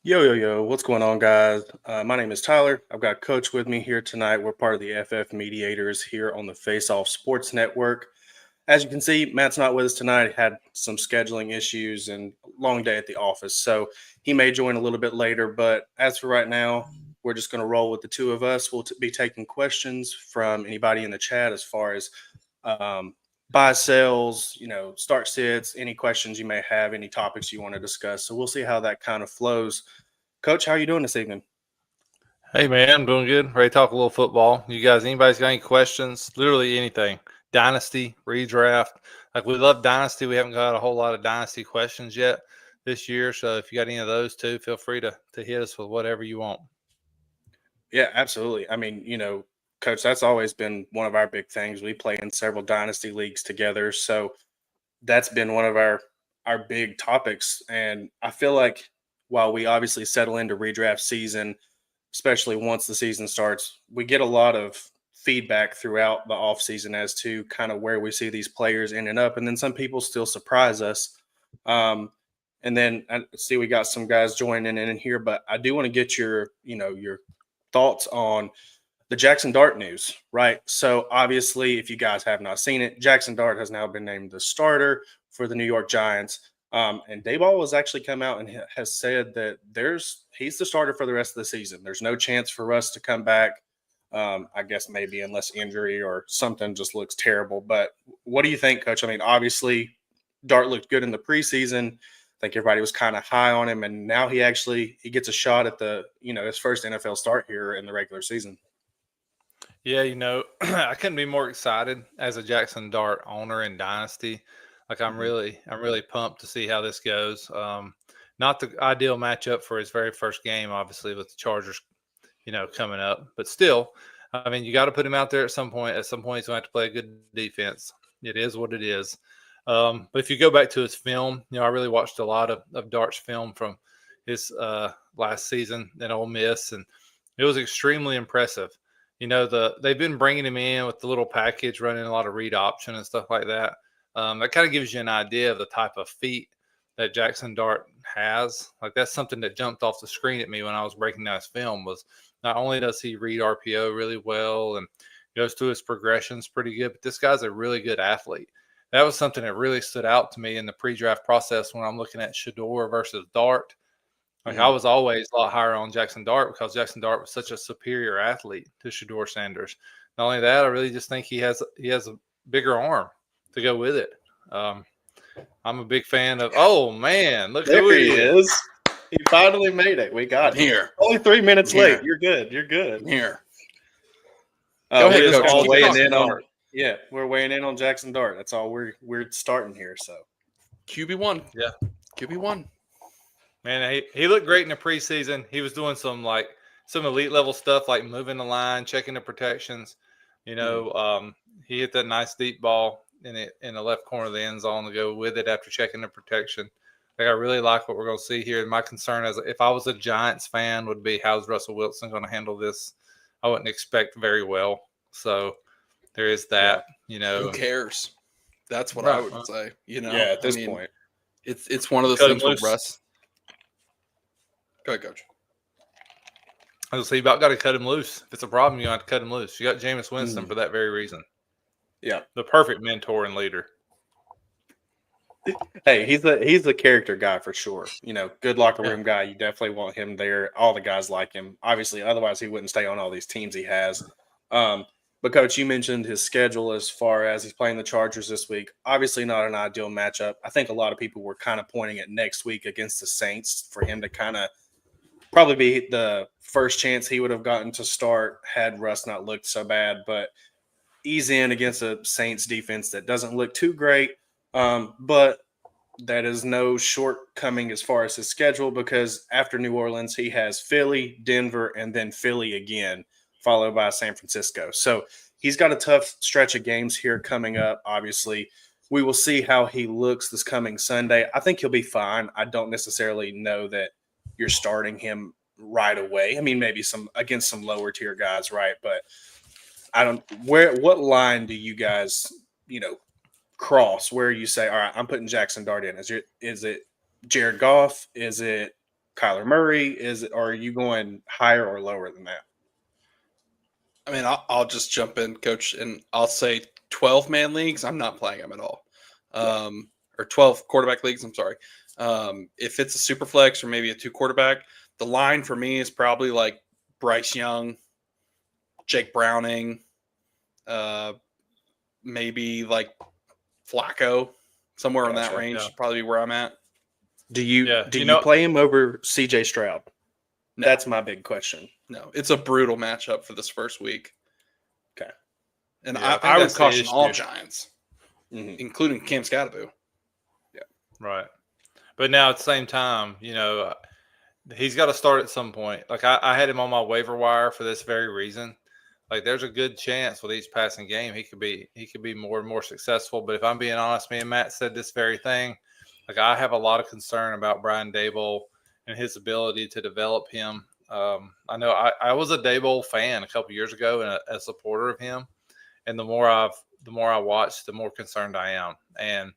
Yo, what's going on, guys? My name is Tyler. I've got Coach with me here tonight. We're part of the FF Mediators here on the Face Off Sports Network. As you can see, Matt's not with us tonight. He had some scheduling issues and long day at the office, so he may join a little bit later. But as for right now, we're just going to roll with the two of us. We'll be taking questions from anybody in the chat as far as um, buy sells, start sits, any questions you may have, any topics you want to discuss. So we'll see how that kind of flows. Coach, how are you doing this evening? Hey man, I'm doing good. Ready to talk a little football. You guys, anybody's got any questions? Literally anything. Dynasty, redraft. Like we love Dynasty. We haven't got a whole lot of Dynasty questions yet this year. So if you got any of those too, feel free to hit us with whatever you want. Yeah, absolutely. I mean, Coach, that's always been one of our big things. We play in several dynasty leagues together, so that's been one of our big topics. And I feel like while we obviously settle into redraft season, especially once the season starts, we get a lot of feedback throughout the offseason as to kind of where we see these players ending up. And then some people still surprise us. And then I see we got some guys joining in here, but I do want to get your thoughts on the Jackson Dart news, right? So obviously, if you guys have not seen it, Jackson Dart has now been named the starter for the New York Giants. And Dayball has actually come out and has said that he's the starter for the rest of the season. There's no chance for us to come back. I guess maybe unless injury or something just looks terrible. But what do you think, Coach? I mean, obviously, Dart looked good in the preseason. I think everybody was kind of high on him, and now he gets a shot at his first NFL start here in the regular season. Yeah, I couldn't be more excited as a Jackson Dart owner in Dynasty. Like I'm really pumped to see how this goes. Not the ideal matchup for his very first game, obviously, with the Chargers, coming up. But still, I mean, you got to put him out there at some point. At some point, he's going to have to play a good defense. It is what it is. But if you go back to his film, I really watched a lot of Dart's film from his last season at Ole Miss, and it was extremely impressive. They've been bringing him in with the little package, running a lot of read option and stuff like that. That kind of gives you an idea of the type of feet that Jackson Dart has. Like that's something that jumped off the screen at me when I was breaking down his film was not only does he read RPO really well and goes through his progressions pretty good, but this guy's a really good athlete. That was something that really stood out to me in the pre-draft process when I'm looking at Shador versus Dart. Like I was always a lot higher on Jackson Dart because Jackson Dart was such a superior athlete to Shador Sanders. Not only that, I really just think he has a bigger arm to go with it. I'm a big fan of. Oh man, look there who he is! He finally made it. We got here. Only 3 minutes late. You're good. You're good. Here. Go ahead, Coach. All weighing in on. Yeah, we're weighing in on Jackson Dart. That's all we're starting here. So QB1. Yeah, QB1. Man, he looked great in the preseason. He was doing some elite level stuff like moving the line, checking the protections. He hit that nice deep ball in the left corner of the end zone to go with it after checking the protection. Like I really like what we're going to see here. And my concern is if I was a Giants fan would be how's Russell Wilson going to handle this? I wouldn't expect very well. So there is that. Who cares? That's what I would say. at this point, it's one of those things where Russ. Go ahead, Coach. I was say you about got to cut him loose. If it's a problem, you have to cut him loose. You got Jameis Winston for that very reason. Yeah, the perfect mentor and leader. Hey, he's a character guy for sure. Good locker room guy. You definitely want him there. All the guys like him. Obviously, otherwise he wouldn't stay on all these teams he has. But Coach, you mentioned his schedule as far as he's playing the Chargers this week. Obviously, not an ideal matchup. I think a lot of people were kind of pointing at next week against the Saints for him to kind of probably be the first chance he would have gotten to start had Russ not looked so bad. But ease in against a Saints defense that doesn't look too great. But that is no shortcoming as far as his schedule because after New Orleans, he has Philly, Denver, and then Philly again, followed by San Francisco. So he's got a tough stretch of games here coming up. Obviously, we will see how he looks this coming Sunday. I think he'll be fine. I don't necessarily know that you're starting him right away. I mean, maybe against some lower tier guys, right? But what line do you guys, cross where you say, all right, I'm putting Jackson Dart in? Is it Jared Goff? Is it Kyler Murray? Or are you going higher or lower than that? I mean, I'll just jump in, Coach, and I'll say 12-man leagues, I'm not playing them at all. Or 12 quarterback leagues, I'm sorry. If it's a super flex or maybe a 2 quarterback, the line for me is probably like Bryce Young, Jake Browning, maybe like Flacco, somewhere in that Gotcha. range, probably where I'm at. Do you play him over CJ Stroud? No. That's my big question. No, it's a brutal matchup for this first week. Okay. And Yeah, I would caution issue. all Giants, including Cam Scatterbo. Yeah. Right. But now at the same time, he's got to start at some point. Like I had him on my waiver wire for this very reason. Like there's a good chance with each passing game he could be more and more successful. But if I'm being honest, me and Matt said this very thing. Like I have a lot of concern about Brian Daboll and his ability to develop him. I know I was a Daboll fan a couple years ago and a supporter of him. And the more I watch, the more concerned I am. And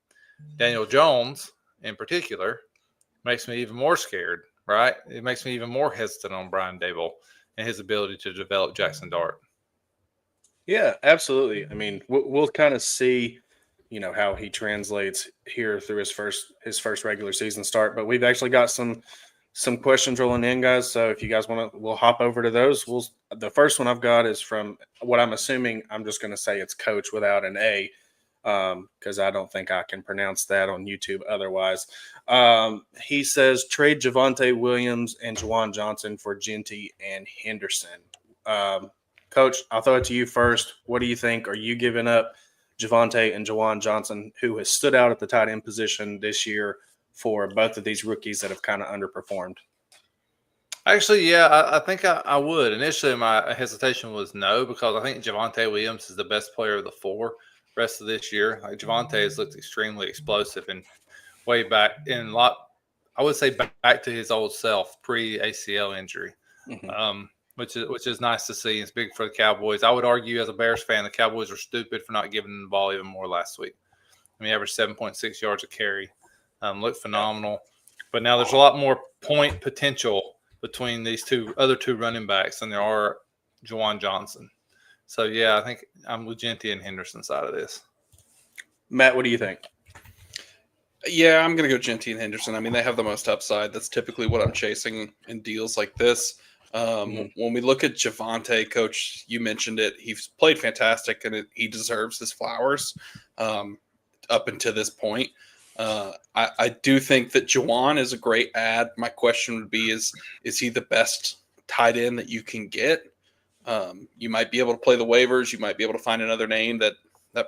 Daniel Jones in particular makes me even more scared, right? It makes me even more hesitant on Brian Daboll and his ability to develop Jackson Dart. Yeah, absolutely. I mean, we'll kind of see, how he translates here through his first regular season start. But we've actually got some questions rolling in, guys. So if you guys want to, we'll hop over to those. The first one I've got is from what I'm assuming. I'm just going to say it's Coach without an A, because I don't think I can pronounce that on YouTube otherwise. He says trade Javonte Williams and Juwan Johnson for Genty and Henderson. Coach, I'll throw it to you first. What do you think? Are you giving up Javonte and Juwan Johnson, who has stood out at the tight end position this year, for both of these rookies that have kind of underperformed? Actually, yeah, I think I would. Initially, my hesitation was no, because I think Javonte Williams is the best player of the 4 rest of this year. Like Javonte has looked extremely explosive and way back in I would say back to his old self pre-ACL injury. Which is nice to see. It's big for the Cowboys. I would argue, as a Bears fan, the Cowboys are stupid for not giving the ball even more last week. I mean, averaged 7.6 yards a carry. Looked phenomenal. But now there's a lot more point potential between these other two running backs than there are Juwan Johnson. So, yeah, I think I'm with Genty and Henderson side of this. Matt, what do you think? Yeah, I'm going to go Genty and Henderson. I mean, they have the most upside. That's typically what I'm chasing in deals like this. When we look at Javonte, Coach, you mentioned it. He's played fantastic, and he deserves his flowers up until this point. I do think that Juwan is a great add. My question would be, is he the best tight end that you can get? You might be able to play the waivers. You might be able to find another name that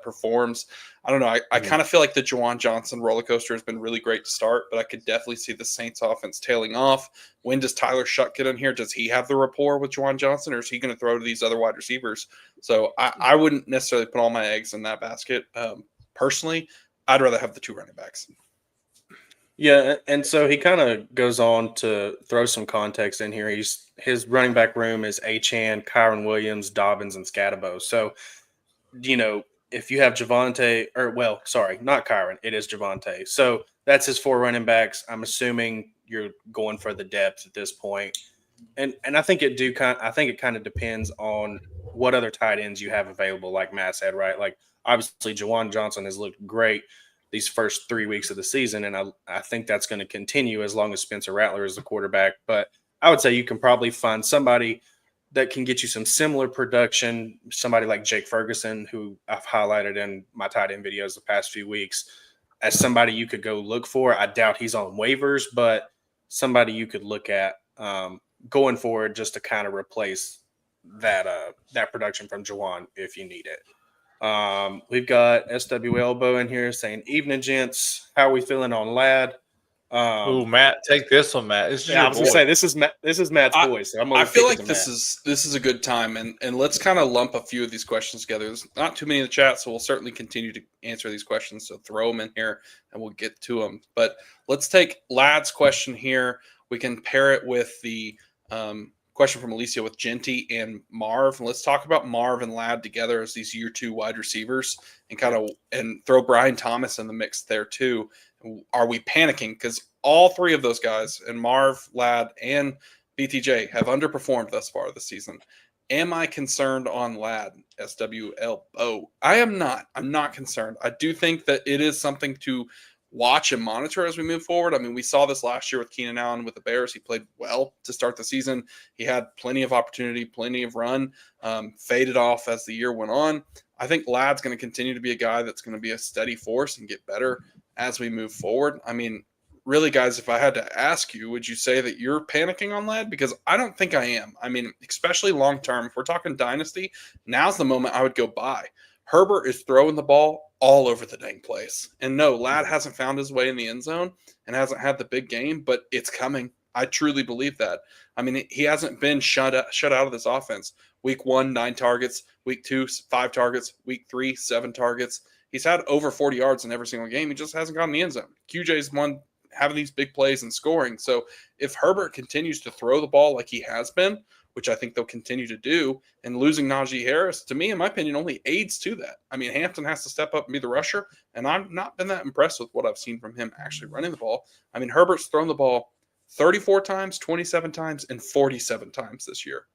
performs. I don't know. I kind of feel like the Juwan Johnson roller coaster has been really great to start, but I could definitely see the Saints offense tailing off. When does Tyler Shuck get in here? Does he have the rapport with Juwan Johnson, or is he going to throw to these other wide receivers? So I wouldn't necessarily put all my eggs in that basket. Personally, I'd rather have the 2 running backs. Yeah, and so he kind of goes on to throw some context in here. His running back room is Achane, Kyron Williams, Dobbins, and Scatterbo. So, if you have Javonte, not Kyron, it is Javonte. So that's his 4 running backs. I'm assuming you're going for the depth at this point. And I think it kind of depends on what other tight ends you have available, like Matt said, right? Like obviously Juwan Johnson has looked great these first 3 weeks of the season, and I think that's going to continue as long as Spencer Rattler is the quarterback. But I would say you can probably find somebody that can get you some similar production, somebody like Jake Ferguson, who I've highlighted in my tight end videos the past few weeks, as somebody you could go look for. I doubt he's on waivers, but somebody you could look at going forward just to kind of replace that production from Juwan if you need it. We've got SW Elbow in here saying, "Evening, gents. How are we feeling on Ladd?" Matt, take this one, Matt. I was gonna say this is Matt's voice. So I feel like this is a good time, and let's kind of lump a few of these questions together. There's not too many in the chat, so we'll certainly continue to answer these questions. So throw them in here, and we'll get to them. But let's take Ladd's question here. We can pair it with the question from Alicia with Genty and Marv. And let's talk about Marv and Ladd together as these year 2 wide receivers, and and throw Brian Thomas in the mix there too. Are we panicking? Because all three of those guys, and Marv, Ladd, and BTJ, have underperformed thus far this season. Am I concerned on Ladd, SWLO? I am not. I'm not concerned. I do think that it is something to watch and monitor as we move forward. I mean, we saw this last year with Keenan Allen with the Bears. He played well to start the season. He had plenty of opportunity, plenty of run, faded off as the year went on. I think Ladd's going to continue to be a guy that's going to be a steady force and get better as we move forward. I mean, really, guys, if I had to ask you, would you say that you're panicking on Ladd? Because I don't think I am. I mean, especially long term, if we're talking dynasty, now's the moment I would go buy. Herbert is throwing the ball all over the dang place. And no, Ladd hasn't found his way in the end zone and hasn't had the big game, but it's coming. I truly believe that. I mean, he hasn't been shut out of this offense. Week 1, 9 targets. Week 2, 5 targets. Week 3, 7 targets. He's had over 40 yards in every single game. He just hasn't gotten the end zone. QJ's one having these big plays and scoring. So if Herbert continues to throw the ball like he has been, which I think they'll continue to do, and losing Najee Harris, to me, in my opinion, only aids to that. I mean, Hampton has to step up and be the rusher, and I've not been that impressed with what I've seen from him actually running the ball. I mean, Herbert's thrown the ball 34 times, 27 times, and 47 times this year.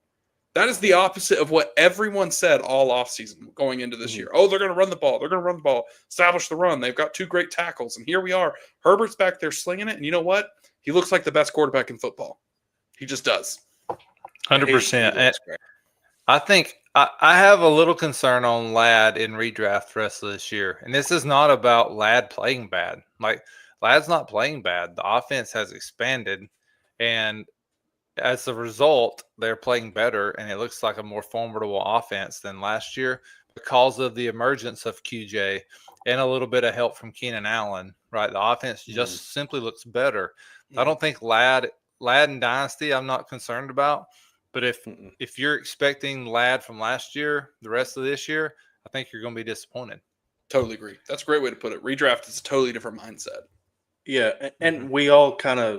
That is the opposite of what everyone said all offseason going into this year. Oh, they're going to run the ball. They're going to run the ball, establish the run. They've got 2 great tackles, and here we are. Herbert's back there slinging it, and you know what? He looks like the best quarterback in football. He just does. 100%. I think I have a little concern on Ladd in redraft the rest of this year. And this is not about Ladd playing bad. Like, Ladd's not playing bad. The offense has expanded. And as a result, they're playing better. And it looks like a more formidable offense than last year because of the emergence of QJ and a little bit of help from Keenan Allen. Right? The offense just simply looks better. I don't think Ladd and Dynasty I'm not concerned about. But if you're expecting Ladd from last year, the rest of this year, I think you're going to be disappointed. Totally agree. That's a great way to put it. Redraft is a totally different mindset. Yeah, and we all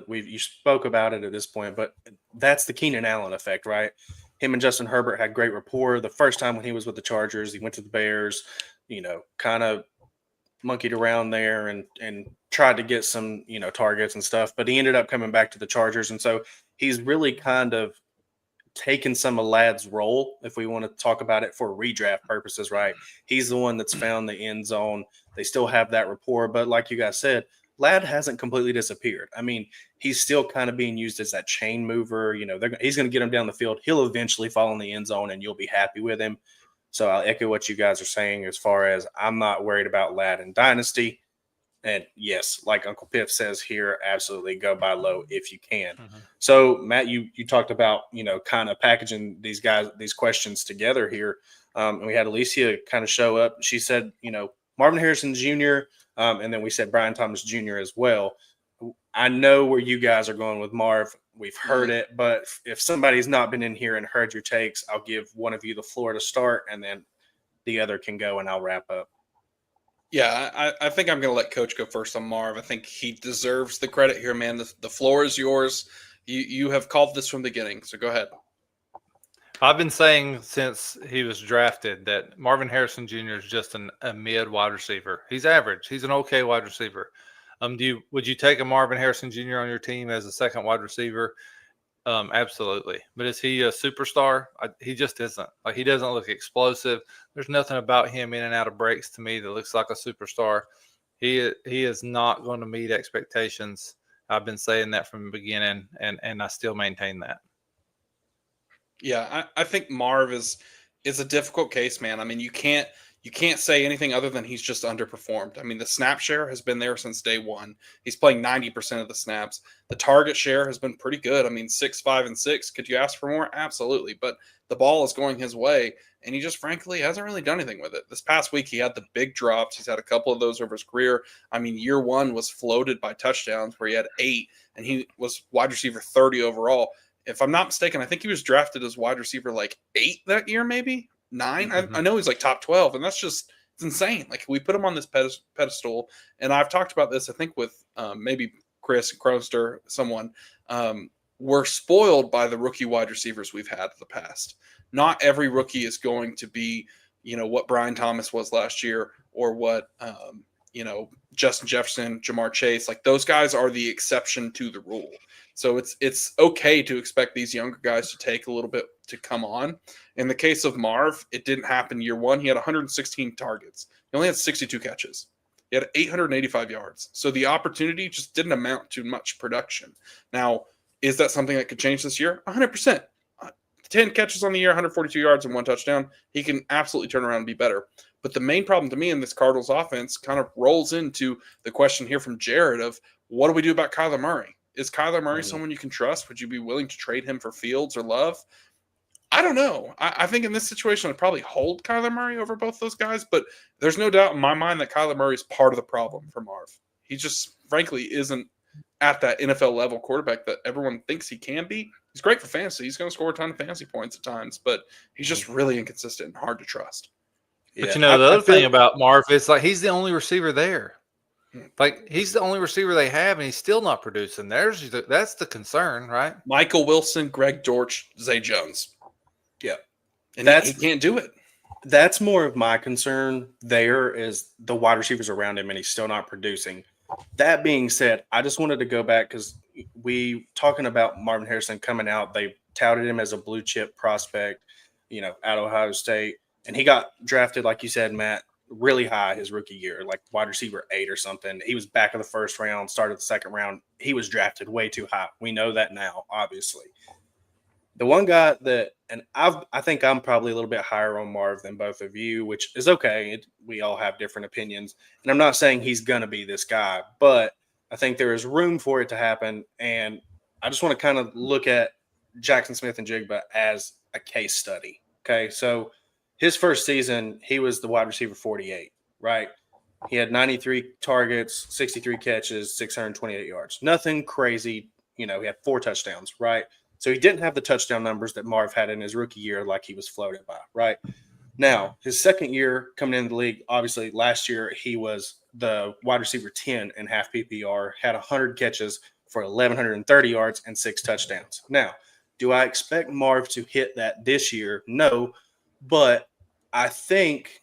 you spoke about it at this point, but that's the Keenan Allen effect, right? Him and Justin Herbert had great rapport. The first time when he was with the Chargers, he went to the Bears, kind of monkeyed around there and tried to get some, targets and stuff, but he ended up coming back to the Chargers. And so he's really kind of taken some of Ladd's role, if we want to talk about it for redraft purposes, right? He's the one that's found the end zone. They still have that rapport, but like you guys said, Ladd hasn't completely disappeared. I mean, he's still kind of being used as that chain mover. He's going to get him down the field. He'll eventually fall in the end zone, and you'll be happy with him. So I'll echo what you guys are saying as far as I'm not worried about Ladd in Dynasty. And yes, like Uncle Piff says here, absolutely go buy low if you can. So Matt, you talked about, kind of packaging these questions together here. And we had Alicia kind of show up. She said, Marvin Harrison Jr. And then we said Brian Thomas Jr. as well. I know where you guys are going with Marv. We've heard it, but if somebody's not been in here and heard your takes, I'll give one of you the floor to start, and then the other can go, and I'll wrap up. Yeah, I think I'm going to let Coach go first on Marv. I think he deserves the credit here, man. The floor is yours. You have called this from the beginning, so go ahead. I've been saying since he was drafted that Marvin Harrison Jr. is just a mid wide receiver. He's average. He's an okay wide receiver. Would you take a Marvin Harrison Jr. on your team as a second wide receiver? Absolutely. But is he a superstar? He just isn't. Like, he doesn't look explosive. There's nothing about him in and out of breaks to me that looks like a superstar. He is not going to meet expectations. I've been saying that from the beginning, and I still maintain that. Yeah, I think Marv is a difficult case, man. I mean, you can't say anything other than he's just underperformed. I mean, the snap share has been there since day one. He's playing 90% of the snaps. The target share has been pretty good. I mean, 6, 5, and 6. Could you ask for more? Absolutely. But the ball is going his way, and he just frankly hasn't really done anything with it. This past week, he had the big drops. He's had a couple of those over his career. I mean, year one was floated by touchdowns where he had 8, and he was wide receiver 30 overall. If I'm not mistaken, I think he was drafted as wide receiver like 8 that year, maybe 9. I know he's like top 12, and it's insane. Like, we put him on this pedestal, and I've talked about this, I think, with maybe Chris Croster, someone. We're spoiled by the rookie wide receivers we've had in the past. Not every rookie is going to be, what Brian Thomas was last year, or what Justin Jefferson, Jamar Chase, like those guys are the exception to the rule. So it's okay to expect these younger guys to take a little bit to come on. In the case of Marv, it didn't happen year one. He had 116 targets. He only had 62 catches. He had 885 yards. So the opportunity just didn't amount to much production. Now, is that something that could change this year? 100%. 10 catches on the year, 142 yards and 1 touchdown. He can absolutely turn around and be better. But the main problem to me in this Cardinals offense kind of rolls into the question here from Jared of what do we do about Kyler Murray? Is Kyler Murray someone you can trust? Would you be willing to trade him for Fields or Love? I don't know. I think in this situation, I'd probably hold Kyler Murray over both those guys, but there's no doubt in my mind that Kyler Murray is part of the problem for Marv. He just, frankly, isn't at that NFL level quarterback that everyone thinks he can be. He's great for fantasy. He's going to score a ton of fantasy points at times, but he's just really inconsistent and hard to trust. But the other thing about Marv is like he's the only receiver there. Like he's the only receiver they have, and he's still not producing. That's the concern, right? Michael Wilson, Greg Dortch, Zay Jones. Yeah, and he can't do it. That's more of my concern. There is the wide receivers around him, and he's still not producing. That being said, I just wanted to go back because we talking about Marvin Harrison coming out. They touted him as a blue chip prospect, at Ohio State, and he got drafted, like you said, Matt, really high his rookie year, like wide receiver 8 or something. He was back in the first round, started the second round. He was drafted way too high. We know that now, obviously. The one guy that, and I think I'm probably a little bit higher on Marv than both of you, which is okay. We all have different opinions. And I'm not saying he's going to be this guy, but I think there is room for it to happen. And I just want to kind of look at Jackson Smith-Njigba as a case study. Okay. So his first season, he was the wide receiver 48, right? He had 93 targets, 63 catches, 628 yards. Nothing crazy. He had 4 touchdowns, right? So he didn't have the touchdown numbers that Marv had in his rookie year like he was floated by, right? Now, his second year coming into the league, obviously last year he was the wide receiver 10 in half PPR, had 100 catches for 1,130 yards and 6 touchdowns. Now, do I expect Marv to hit that this year? No, but I think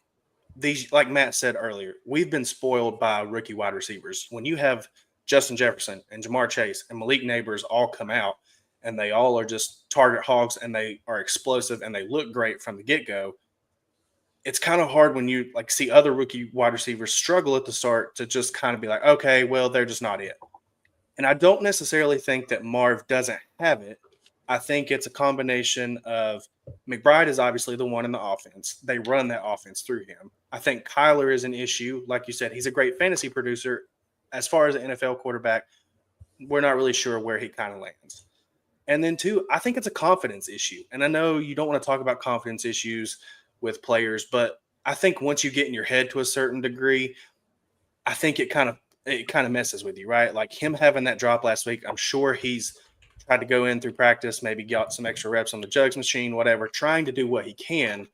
these, like Matt said earlier, we've been spoiled by rookie wide receivers. When you have Justin Jefferson and Jamar Chase and Malik Neighbors all come out, and they all are just target hogs, and they are explosive, and they look great from the get-go, it's kind of hard when you see other rookie wide receivers struggle at the start to just kind of be like, okay, well, they're just not it. And I don't necessarily think that Marv doesn't have it. I think it's a combination of McBride is obviously the one in the offense. They run that offense through him. I think Kyler is an issue. Like you said, he's a great fantasy producer. As far as an NFL quarterback, we're not really sure where he kind of lands. And then, too, I think it's a confidence issue. And I know you don't want to talk about confidence issues with players, but I think once you get in your head to a certain degree, I think it kind of messes with you, right? Like him having that drop last week, I'm sure he's tried to go in through practice, maybe got some extra reps on the jugs machine, whatever, trying to do what he can.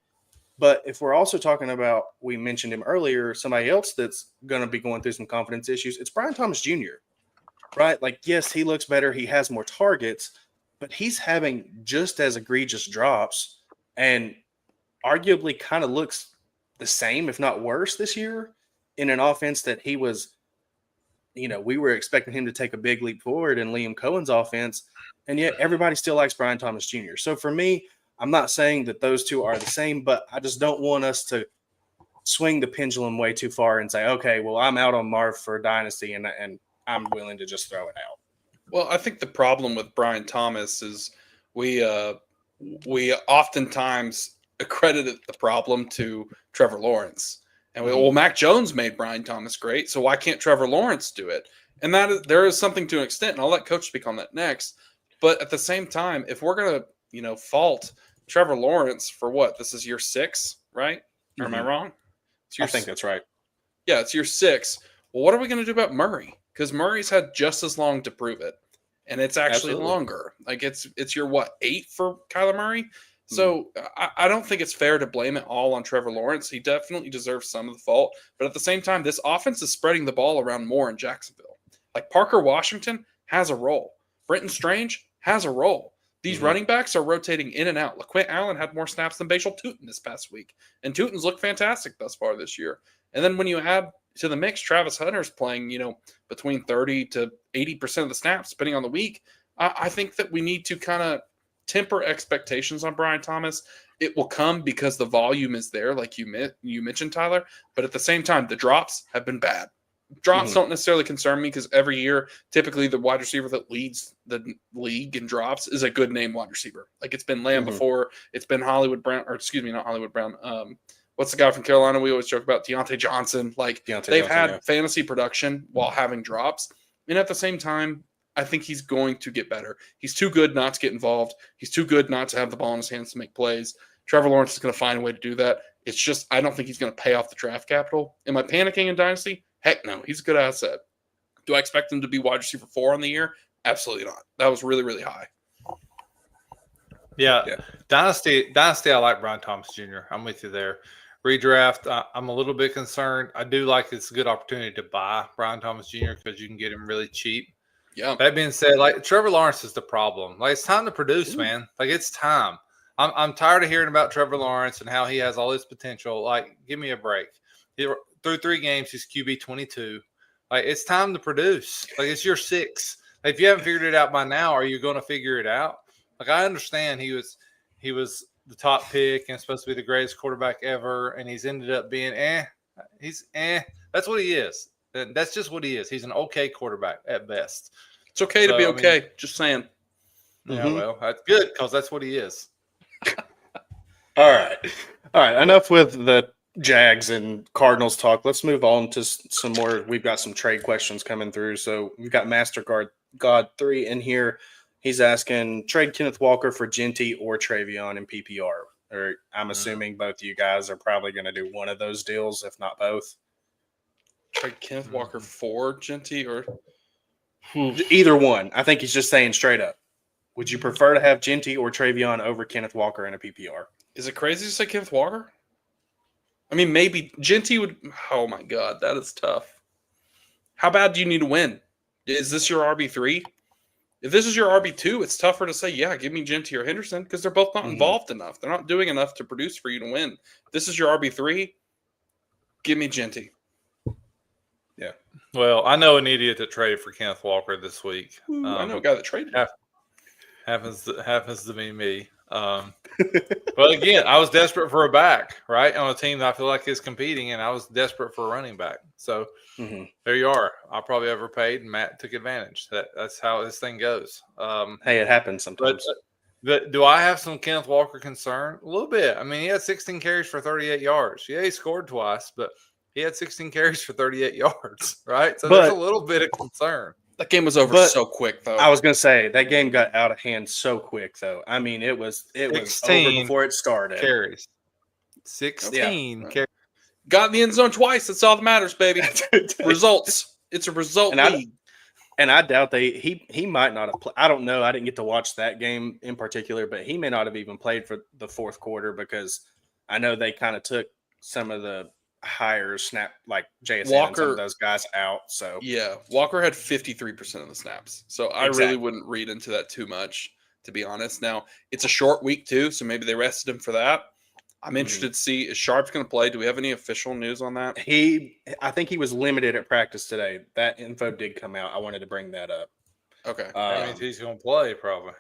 But if we're also talking about, we mentioned him earlier, somebody else that's going to be going through some confidence issues, it's Brian Thomas Jr., right? Like, yes, he looks better. He has more targets, but he's having just as egregious drops and arguably kind of looks the same, if not worse, this year in an offense that he was, we were expecting him to take a big leap forward in Liam Cohen's offense, and yet everybody still likes Brian Thomas Jr. So for me, I'm not saying that those two are the same, but I just don't want us to swing the pendulum way too far and say, okay, well, I'm out on Marv for Dynasty, and I'm willing to just throw it out. Well, I think the problem with Brian Thomas is we oftentimes accredited the problem to Trevor Lawrence. And Mac Jones made Brian Thomas great, so why can't Trevor Lawrence do it? And there is something to an extent, and I'll let Coach speak on that next. But at the same time, if we're going to, fault Trevor Lawrence for what? This is year 6, right? Or am I wrong? I think that's right. Yeah, it's year 6. Well, what are we going to do about Murray? Because Murray's had just as long to prove it, and it's actually longer. Like it's your 8 for Kyler Murray. So I don't think it's fair to blame it all on Trevor Lawrence. He definitely deserves some of the fault, but at the same time, this offense is spreading the ball around more in Jacksonville. Like Parker Washington has a role. Brenton Strange has a role. These running backs are rotating in and out. LaQuint Allen had more snaps than Bashal Tutin this past week, and Tutin's looked fantastic thus far this year. And then when you add to the mix. Travis Hunter's playing, between 30 to 80% of the snaps, depending on the week. I think that we need to kind of temper expectations on Brian Thomas. It will come because the volume is there, like you mentioned, Tyler. But at the same time, the drops have been bad. Drops don't necessarily concern me because every year, typically the wide receiver that leads the league in drops is a good name wide receiver. Like it's been Lamb before, it's been Hollywood Brown, or excuse me, not Hollywood Brown. What's the guy from Carolina we always joke about? Deontay Johnson. They've had fantasy production while having drops. And at the same time, I think he's going to get better. He's too good not to get involved. He's too good not to have the ball in his hands to make plays. Trevor Lawrence is going to find a way to do that. It's just I don't think he's going to pay off the draft capital. Am I panicking in Dynasty? Heck no. He's a good asset. Do I expect him to be wide receiver 4 on the year? Absolutely not. That was really, really high. Yeah. Dynasty, I like Brian Thomas Jr. I'm with you there. Redraft, I'm a little bit concerned. I do like it's a good opportunity to buy Brian Thomas Jr. because you can get him really cheap. Yeah. That being said, Trevor Lawrence is the problem. It's time to produce, man. It's time. I'm tired of hearing about Trevor Lawrence and how he has all this potential. Give me a break. Through 3 games, he's QB 22. It's time to produce. It's your 6. If you haven't figured it out by now, are you going to figure it out? I understand he was the top pick and supposed to be the greatest quarterback ever, and he's ended up being He's That's what he is. That's just what he is. He's an okay quarterback at best. It's okay to be okay. Just saying. Yeah, well, that's good because that's what he is. All right. Enough with the Jags and Cardinals talk. Let's move on to some more. We've got some trade questions coming through. So we've got MasterCard God 3 in here. He's asking trade Kenneth Walker for Genty or Travion in PPR. Or I'm assuming both of you guys are probably going to do one of those deals, if not both. Trade Kenneth Walker for Genty or either one. I think he's just saying straight up. Would you prefer to have Genty or Travion over Kenneth Walker in a PPR? Is it crazy to say Kenneth Walker? I mean, maybe Genty would. Oh my God, that is tough. How bad do you need to win? Is this your RB3? If this is your RB2, it's tougher to say, yeah, give me Genty or Henderson because they're both not involved enough. They're not doing enough to produce for you to win. If this is your RB3, give me Genty. Yeah. Well, I know an idiot that traded for Kenneth Walker this week. I know a guy that traded. Happens to be me. But again, I was desperate for a back, right? On a team that I feel like is competing, and I was desperate for a running back. So there you are. I probably overpaid, and Matt took advantage. That's how this thing goes. Hey, it happens sometimes. But do I have some Kenneth Walker concern? A little bit. I mean, he had 16 carries for 38 yards. Yeah, he scored twice, but he had 16 carries for 38 yards, right? So there's a little bit of concern. That game was over so quick, though. I was going to say that game got out of hand so quick, though. I mean, it was over before it started. Carries, 16 carries. Got in the end zone twice. That's all that matters, baby. Results. It's a result league. And I doubt he might not have played. I don't know. I didn't get to watch that game in particular, but he may not have even played for the fourth quarter because I know they kind of took some of the higher snap, like JSN and some of those guys out. So yeah, Walker had 53% of the snaps. So I really wouldn't read into that too much, to be honest. Now it's a short week too, so maybe they rested him for that. I'm interested to see, is Sharps going to play? Do we have any official news on that? I think he was limited at practice today. That info did come out. I wanted to bring that up. Okay. That means he's going to play probably.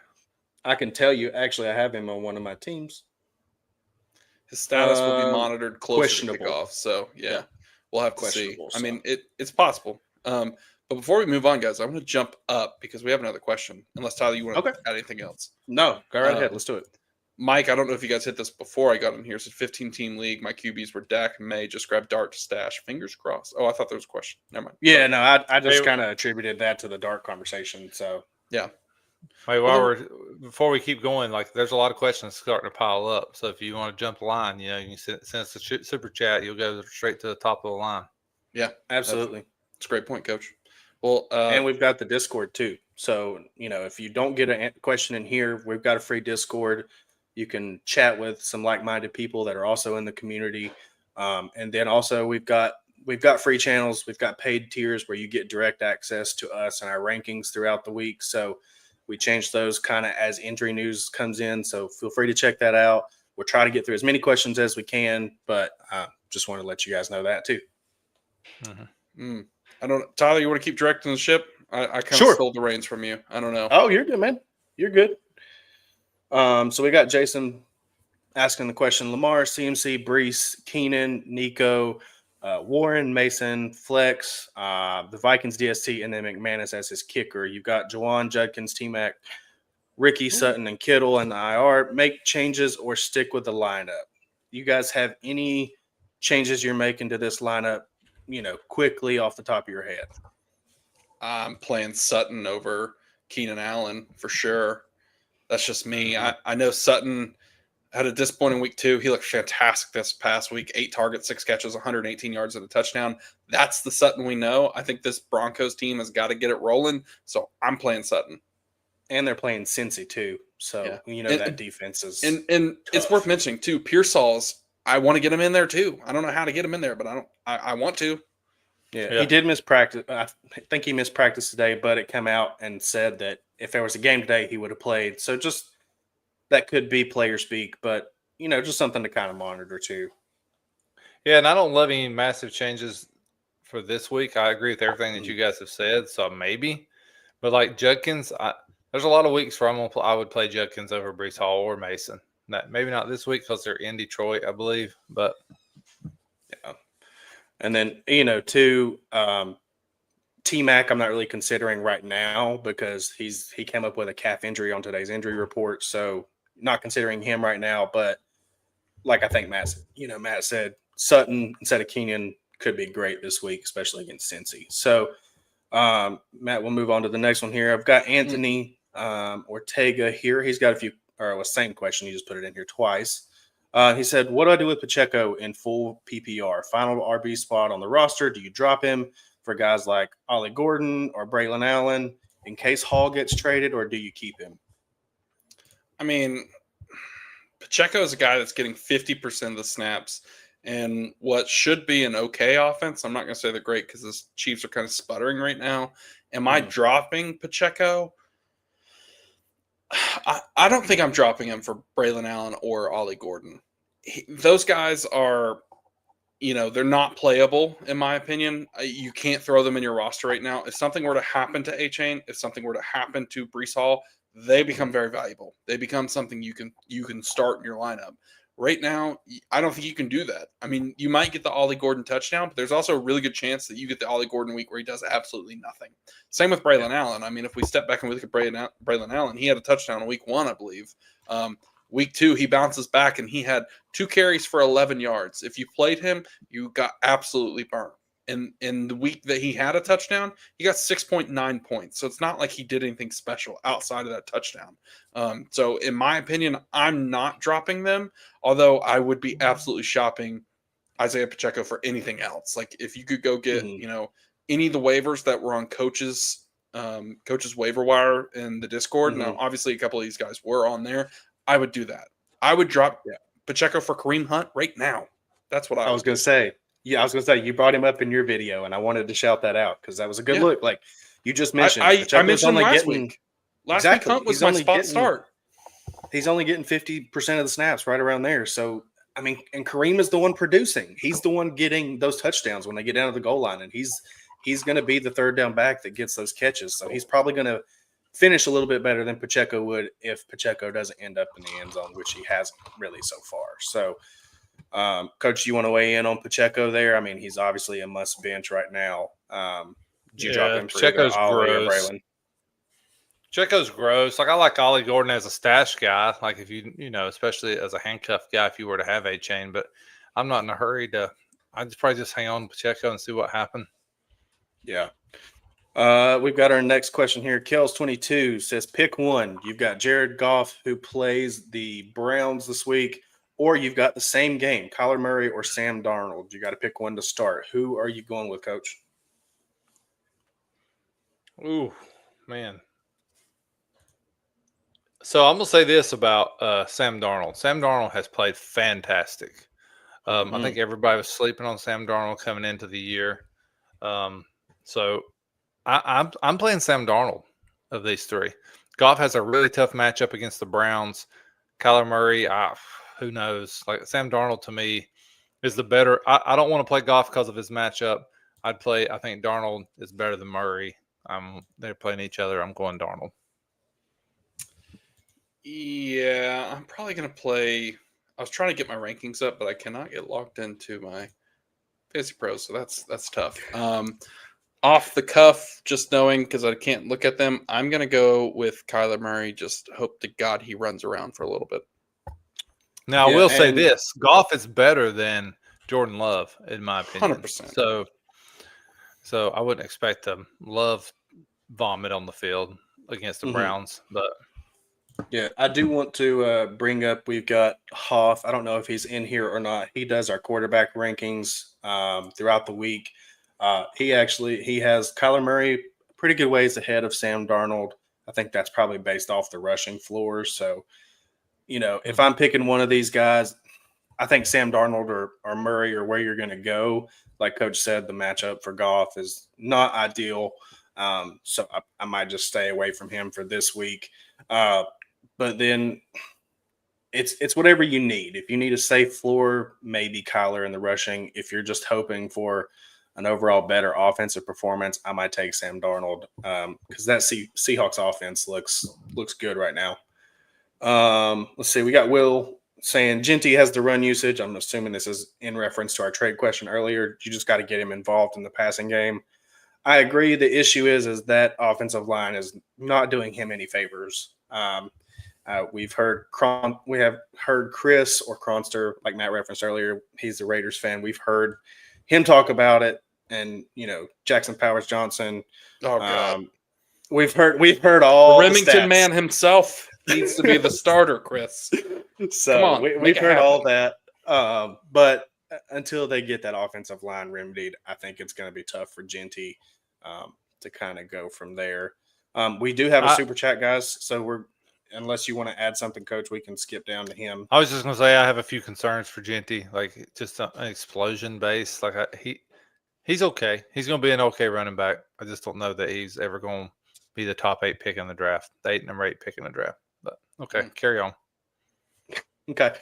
I can tell you, actually, I have him on one of my teams. His status will be monitored closer to kickoff. So, yeah, we'll have to see. I mean, it's possible. But before we move on, guys, I'm going to jump up because we have another question. Unless, Tyler, you want to add anything else? No, go right ahead. Let's do it. Mike, I don't know if you guys hit this before I got in here. It's a 15-team league. My QBs were Dak and May. Just grabbed Dart to stash. Fingers crossed. Oh, I thought there was a question. Never mind. Yeah, no, I just kind of attributed that to the Dart conversation. So, yeah. Wait, before we keep going, there's a lot of questions starting to pile up. So if you want to jump the line, you can send us a super chat. You'll go straight to the top of the line. Yeah, absolutely. It's a great point, Coach. Well, and we've got the Discord too. So, if you don't get a question in here, we've got a free Discord. You can chat with some like-minded people that are also in the community. And then also we've got free channels. We've got paid tiers where you get direct access to us and our rankings throughout the week. So we change those kind of as injury news comes in. So feel free to check that out. We'll try to get through as many questions as we can, but just want to let you guys know that too. I don't. Tyler, you want to keep directing the ship? I kind of Sure. stole the reins from you. I don't know. Oh, you're good, man. You're good. So we got Jason asking the question: Lamar, CMC, Brees, Keenan, Nico, Warren, Mason, Flex, the Vikings DST, and then McManus as his kicker. You've got Jawan, Judkins, T-Mac, Ricky, Sutton, and Kittle in the IR. Make changes or stick with the lineup. You guys have any changes you're making to this lineup, quickly off the top of your head? I'm playing Sutton over Keenan Allen for sure. That's just me. I know Sutton had a disappointing week 2. He looked fantastic this past week. 8 targets, 6 catches, 118 yards and a touchdown. That's the Sutton we know. I think this Broncos team has got to get it rolling. So I'm playing Sutton. And they're playing Cincy too. So, that defense is And tough. It's worth mentioning too, Pearsall's, I want to get him in there too. I don't know how to get him in there, but I want to. Yeah, he did miss practice. I think he missed practice today, but it came out and said that if there was a game today, he would have played. So just that could be player speak, but just something to kind of monitor too. Yeah, and I don't love any massive changes for this week. I agree with everything that you guys have said, so maybe. But like Judkins, there's a lot of weeks where I would play Judkins over Brees Hall or Mason. Maybe not this week because they're in Detroit, I believe. But yeah, and then too, T-Mac, I'm not really considering right now because he came up with a calf injury on today's injury report, so not considering him right now. But like I think Matt said, Sutton instead of Keenan could be great this week, especially against Cincy. So Matt, we'll move on to the next one here. I've got Anthony Ortega here. He's got same question. He just put it in here twice. He said, what do I do with Pacheco in full PPR? Final RB spot on the roster. Do you drop him for guys like Ollie Gordon or Braylon Allen in case Hall gets traded, or do you keep him? I mean, Pacheco is a guy that's getting 50% of the snaps and what should be an okay offense. I'm not going to say they're great because the Chiefs are kind of sputtering right now. Am I dropping Pacheco? I don't think I'm dropping him for Braylon Allen or Ollie Gordon. Those guys are, they're not playable, in my opinion. You can't throw them in your roster right now. If something were to happen to A-Chain, if something were to happen to Brees Hall, they become very valuable. They become something you can start in your lineup. Right now, I don't think you can do that. I mean, you might get the Ollie Gordon touchdown, but there's also a really good chance that you get the Ollie Gordon week where he does absolutely nothing. Same with Braylon Allen. I mean, if we step back and we look at Braylon Allen, he had a touchdown in week 1, I believe. Week 2, he bounces back and he had 2 carries for 11 yards. If you played him, you got absolutely burnt. And in the week that he had a touchdown, he got 6.9 points. So it's not like he did anything special outside of that touchdown. So in my opinion, I'm not dropping them, although I would be absolutely shopping Isaiah Pacheco for anything else. Like if you could go get, any of the waivers that were on coaches waiver wire in the Discord. Now, obviously a couple of these guys were on there. I would do that. I would drop Pacheco for Kareem Hunt right now. That's what I was going to say. Yeah, I was going to say, you brought him up in your video, and I wanted to shout that out because that was a good look. Like you just mentioned, I mentioned him last week. Last week Hunt was my spot start. He's only getting 50% of the snaps, right around there. So, I mean, and Kareem is the one producing. He's the one getting those touchdowns when they get down to the goal line, and he's going to be the third down back that gets those catches. So he's probably going to finish a little bit better than Pacheco would if Pacheco doesn't end up in the end zone, which he hasn't really so far. So, Coach, you want to weigh in on Pacheco there? I mean, he's obviously a must bench right now. Did you drop him for Pacheco's Ollie or gross. Braylon? Pacheco's gross. Like I like Ollie Gordon as a stash guy. Like if you especially as a handcuff guy, if you were to have A-Chain, but I'm not in a hurry to. I'd probably just hang on to Pacheco and see what happens. Yeah. We've got our next question here. Kels22 says, pick one. You've got Jared Goff, who plays the Browns this week, or you've got the same game, Kyler Murray or Sam Darnold. You got to pick one to start. Who are you going with, Coach? Ooh, man. So I'm going to say this about Sam Darnold. Sam Darnold has played fantastic. I think everybody was sleeping on Sam Darnold coming into the year. So I'm playing Sam Darnold of these three. Goff has a really tough matchup against the Browns. Kyler Murray, who knows? Like Sam Darnold to me is the better. I don't want to play Goff because of his matchup, I think Darnold is better than Murray. They're playing each other. I'm going Darnold. Yeah, I'm probably going to play. I was trying to get my rankings up, but I cannot get logged into my Fantasy Pros, so that's tough. Off the cuff, just knowing because I can't look at them, I'm going to go with Kyler Murray. Just hope to God he runs around for a little bit. Now, I will say this. Goff is better than Jordan Love, in my opinion. 100%. So I wouldn't expect Love vomit on the field against the Browns. But yeah, I do want to bring up, we've got Hoff. I don't know if he's in here or not. He does our quarterback rankings throughout the week. He has Kyler Murray pretty good ways ahead of Sam Darnold. I think that's probably based off the rushing floor. So, if I'm picking one of these guys, I think Sam Darnold or Murray or where you're going to go. Like Coach said, the matchup for Goff is not ideal. So I might just stay away from him for this week. But then it's whatever you need. If you need a safe floor, maybe Kyler in the rushing. If you're just hoping for an overall better offensive performance, I might take Sam Darnold because that Seahawks offense looks good right now. Let's see. We got Will saying Genty has the run usage. I'm assuming this is in reference to our trade question earlier. You just got to get him involved in the passing game. I agree. The issue is that offensive line is not doing him any favors. We have heard Chris or Cronster, like Matt referenced earlier. He's the Raiders fan. We've heard him talk about it, and Jackson Powers Johnson. Oh God. We've heard all Remington Man himself needs to be the starter, Chris. So come on, we've heard all that. But until they get that offensive line remedied, I think it's going to be tough for Genty to kind of go from there. We do have a super chat, guys. So unless you want to add something, Coach, we can skip down to him. I was just going to say I have a few concerns for Genty, like just an explosion base. Like he's okay. He's going to be an okay running back. I just don't know that he's ever going to be the top 8 pick in the draft, the 8 and 8 pick in the draft. But okay, carry on. Okay.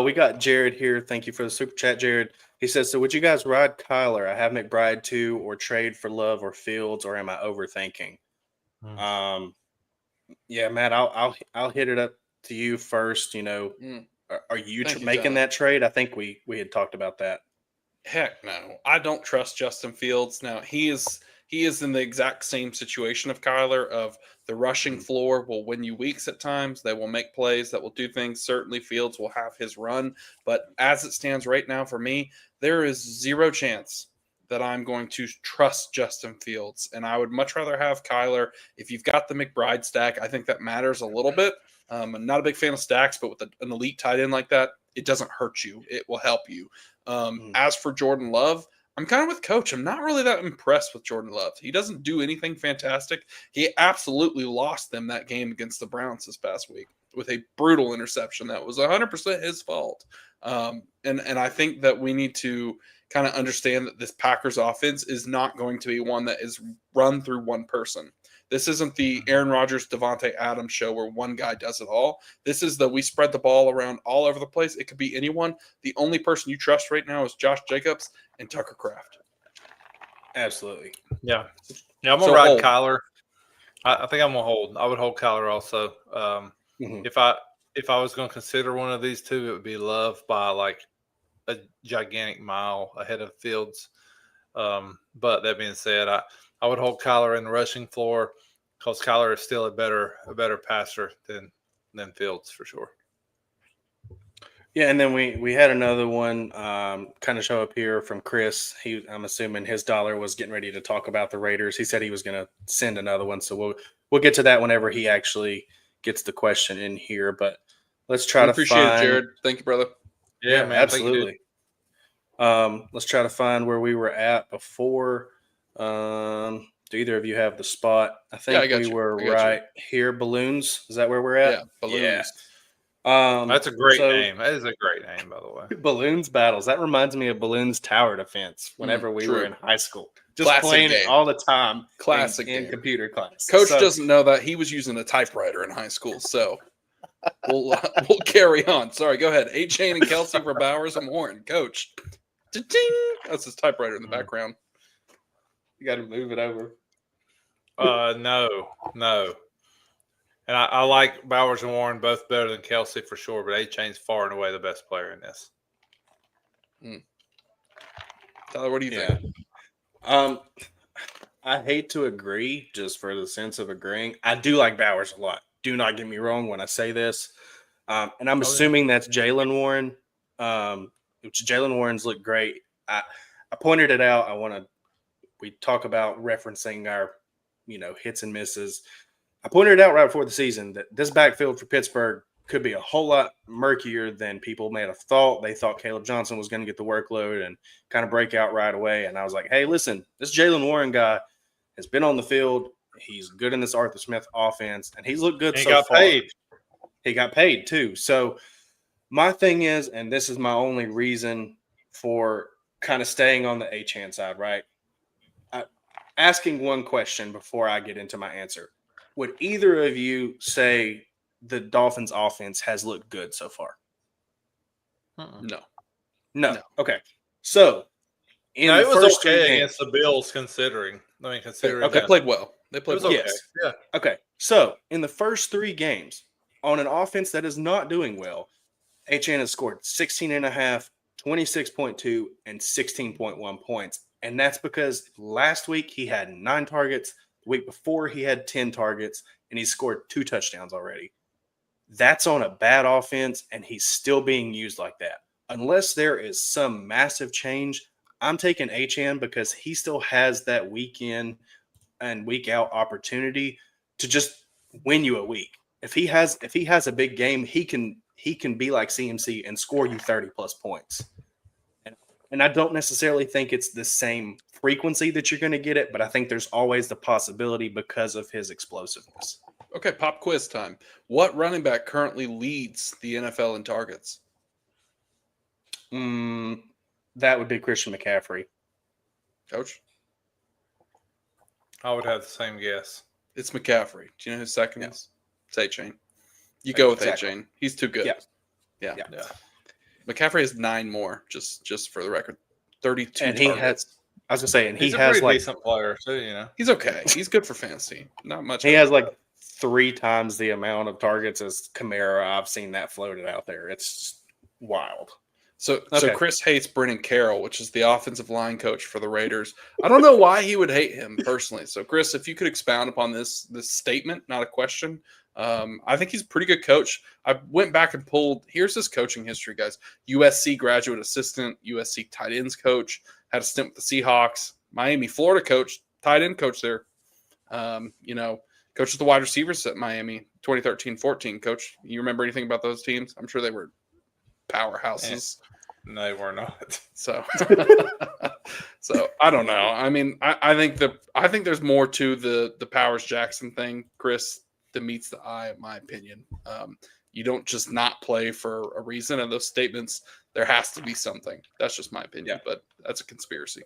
We got Jared here. Thank you for the super chat, Jared. He says, so would you guys ride Kyler? I have McBride too, or trade for Love or Fields, or am I overthinking? Yeah, Matt, I'll hit it up to you first. Are you making that trade? I think we had talked about that. Heck no. I don't trust Justin Fields. Now, he is in the exact same situation of Kyler, of the rushing floor will win you weeks at times. They will make plays that will do things. Certainly Fields will have his run. But as it stands right now for me, there is zero chance that I'm going to trust Justin Fields. And I would much rather have Kyler. If you've got the McBride stack, I think that matters a little bit. I'm not a big fan of stacks, but with an elite tight end like that, it doesn't hurt you. It will help you. As for Jordan Love, I'm kind of with Coach. I'm not really that impressed with Jordan Love. He doesn't do anything fantastic. He absolutely lost them that game against the Browns this past week with a brutal interception that was 100% his fault. And I think that we need to kind of understand that this Packers offense is not going to be one that is run through one person. This isn't the Aaron Rodgers, Devontae Adams show where one guy does it all. This is we spread the ball around all over the place. It could be anyone. The only person you trust right now is Josh Jacobs and Tucker Kraft. Absolutely. Yeah. I'm going to ride Kyler. I think I'm going to hold. I would hold Kyler also. If I was going to consider one of these two, it would be Love by like a gigantic mile ahead of Fields. But that being said, I would hold Kyler in the rushing floor because Kyler is still a better passer than Fields for sure. Yeah, and then we had another one kind of show up here from Chris. I'm assuming his dollar was getting ready to talk about the Raiders. He said he was going to send another one, so we'll get to that whenever he actually gets the question in here. But let's try to appreciate it, Jared. Thank you, brother. Yeah, man, absolutely. Let's try to find where we were at before. Do either of you have the spot? I think we were right here. Balloons. Is that where we're at? Yeah, balloons. Yeah. That's a great name. That is a great name, by the way. Balloons battles. That reminds me of Balloons Tower Defense whenever we were in high school. Just classic playing game. It all the time. Classic in computer class. Coach doesn't know that he was using a typewriter in high school, so we'll carry on. Sorry, go ahead. A-Chain and Kelsey for Bowers and Warren. Coach. That's his typewriter in the background. You got to move it over. No. And I like Bowers and Warren both better than Kelsey for sure, but A-Chain's far and away the best player in this. Tyler, what do you think? I hate to agree just for the sense of agreeing. I do like Bowers a lot. Do not get me wrong when I say this. And I'm assuming that's Jalen Warren. Which Jalen Warren's looked great. I pointed it out. We talk about referencing our, hits and misses. I pointed it out right before the season that this backfield for Pittsburgh could be a whole lot murkier than people may have thought. They thought Caleb Johnson was going to get the workload and kind of break out right away. And I was like, hey, listen, this Jalen Warren guy has been on the field. He's good in this Arthur Smith offense, and he's looked good so far. He got paid too. So my thing is, and this is my only reason for kind of staying on the A-Chan side, right? Asking one question before I get into my answer. Would either of you say the Dolphins' offense has looked good so far? No. Okay. So, it was okay against the Bills, considering. They played well. They played well. Yes. Yeah. Okay. So, in the first 3 games, on an offense that is not doing well, A-Chan has scored 16.5, 26.2, and 16.1 points. And that's because last week he had 9 targets. The week before he had 10 targets, and he scored 2 touchdowns already. That's on a bad offense, and he's still being used like that. Unless there is some massive change, I'm taking A-Chan because he still has that week in and week out opportunity to just win you a week. If he has a big game, he can be like CMC and score you 30+ points. And I don't necessarily think it's the same frequency that you're going to get it, but I think there's always the possibility because of his explosiveness. Okay, pop quiz time. What running back currently leads the NFL in targets? That would be Christian McCaffrey. Coach? I would have the same guess. It's McCaffrey. Do you know who second is? It's A-Chain. You go with A-Chain. He's too good. Yeah. McCaffrey has 9 more, just for the record. 32 and targets. He's a pretty decent player too, He's okay. He's good for fantasy. Not much. He has like 3 times the amount of targets as Kamara. I've seen that floated out there. It's wild. So Chris hates Brennan Carroll, which is the offensive line coach for the Raiders. I don't know why he would hate him personally. So Chris, if you could expound upon this statement, not a question. I think he's a pretty good coach. I went back and pulled. Here's his coaching history, guys. USC graduate assistant, USC tight ends coach, had a stint with the Seahawks, Miami, Florida coach, tight end coach there. Coached the wide receivers at Miami, 2013-14. Coach, you remember anything about those teams? I'm sure they were powerhouses. No, they were not. So I don't know. I mean, I think there's more to the Powers Jackson thing, Chris, that meets the eye, in my opinion. You don't just not play for a reason, and those statements, there has to be something. That's just my opinion, but that's a conspiracy.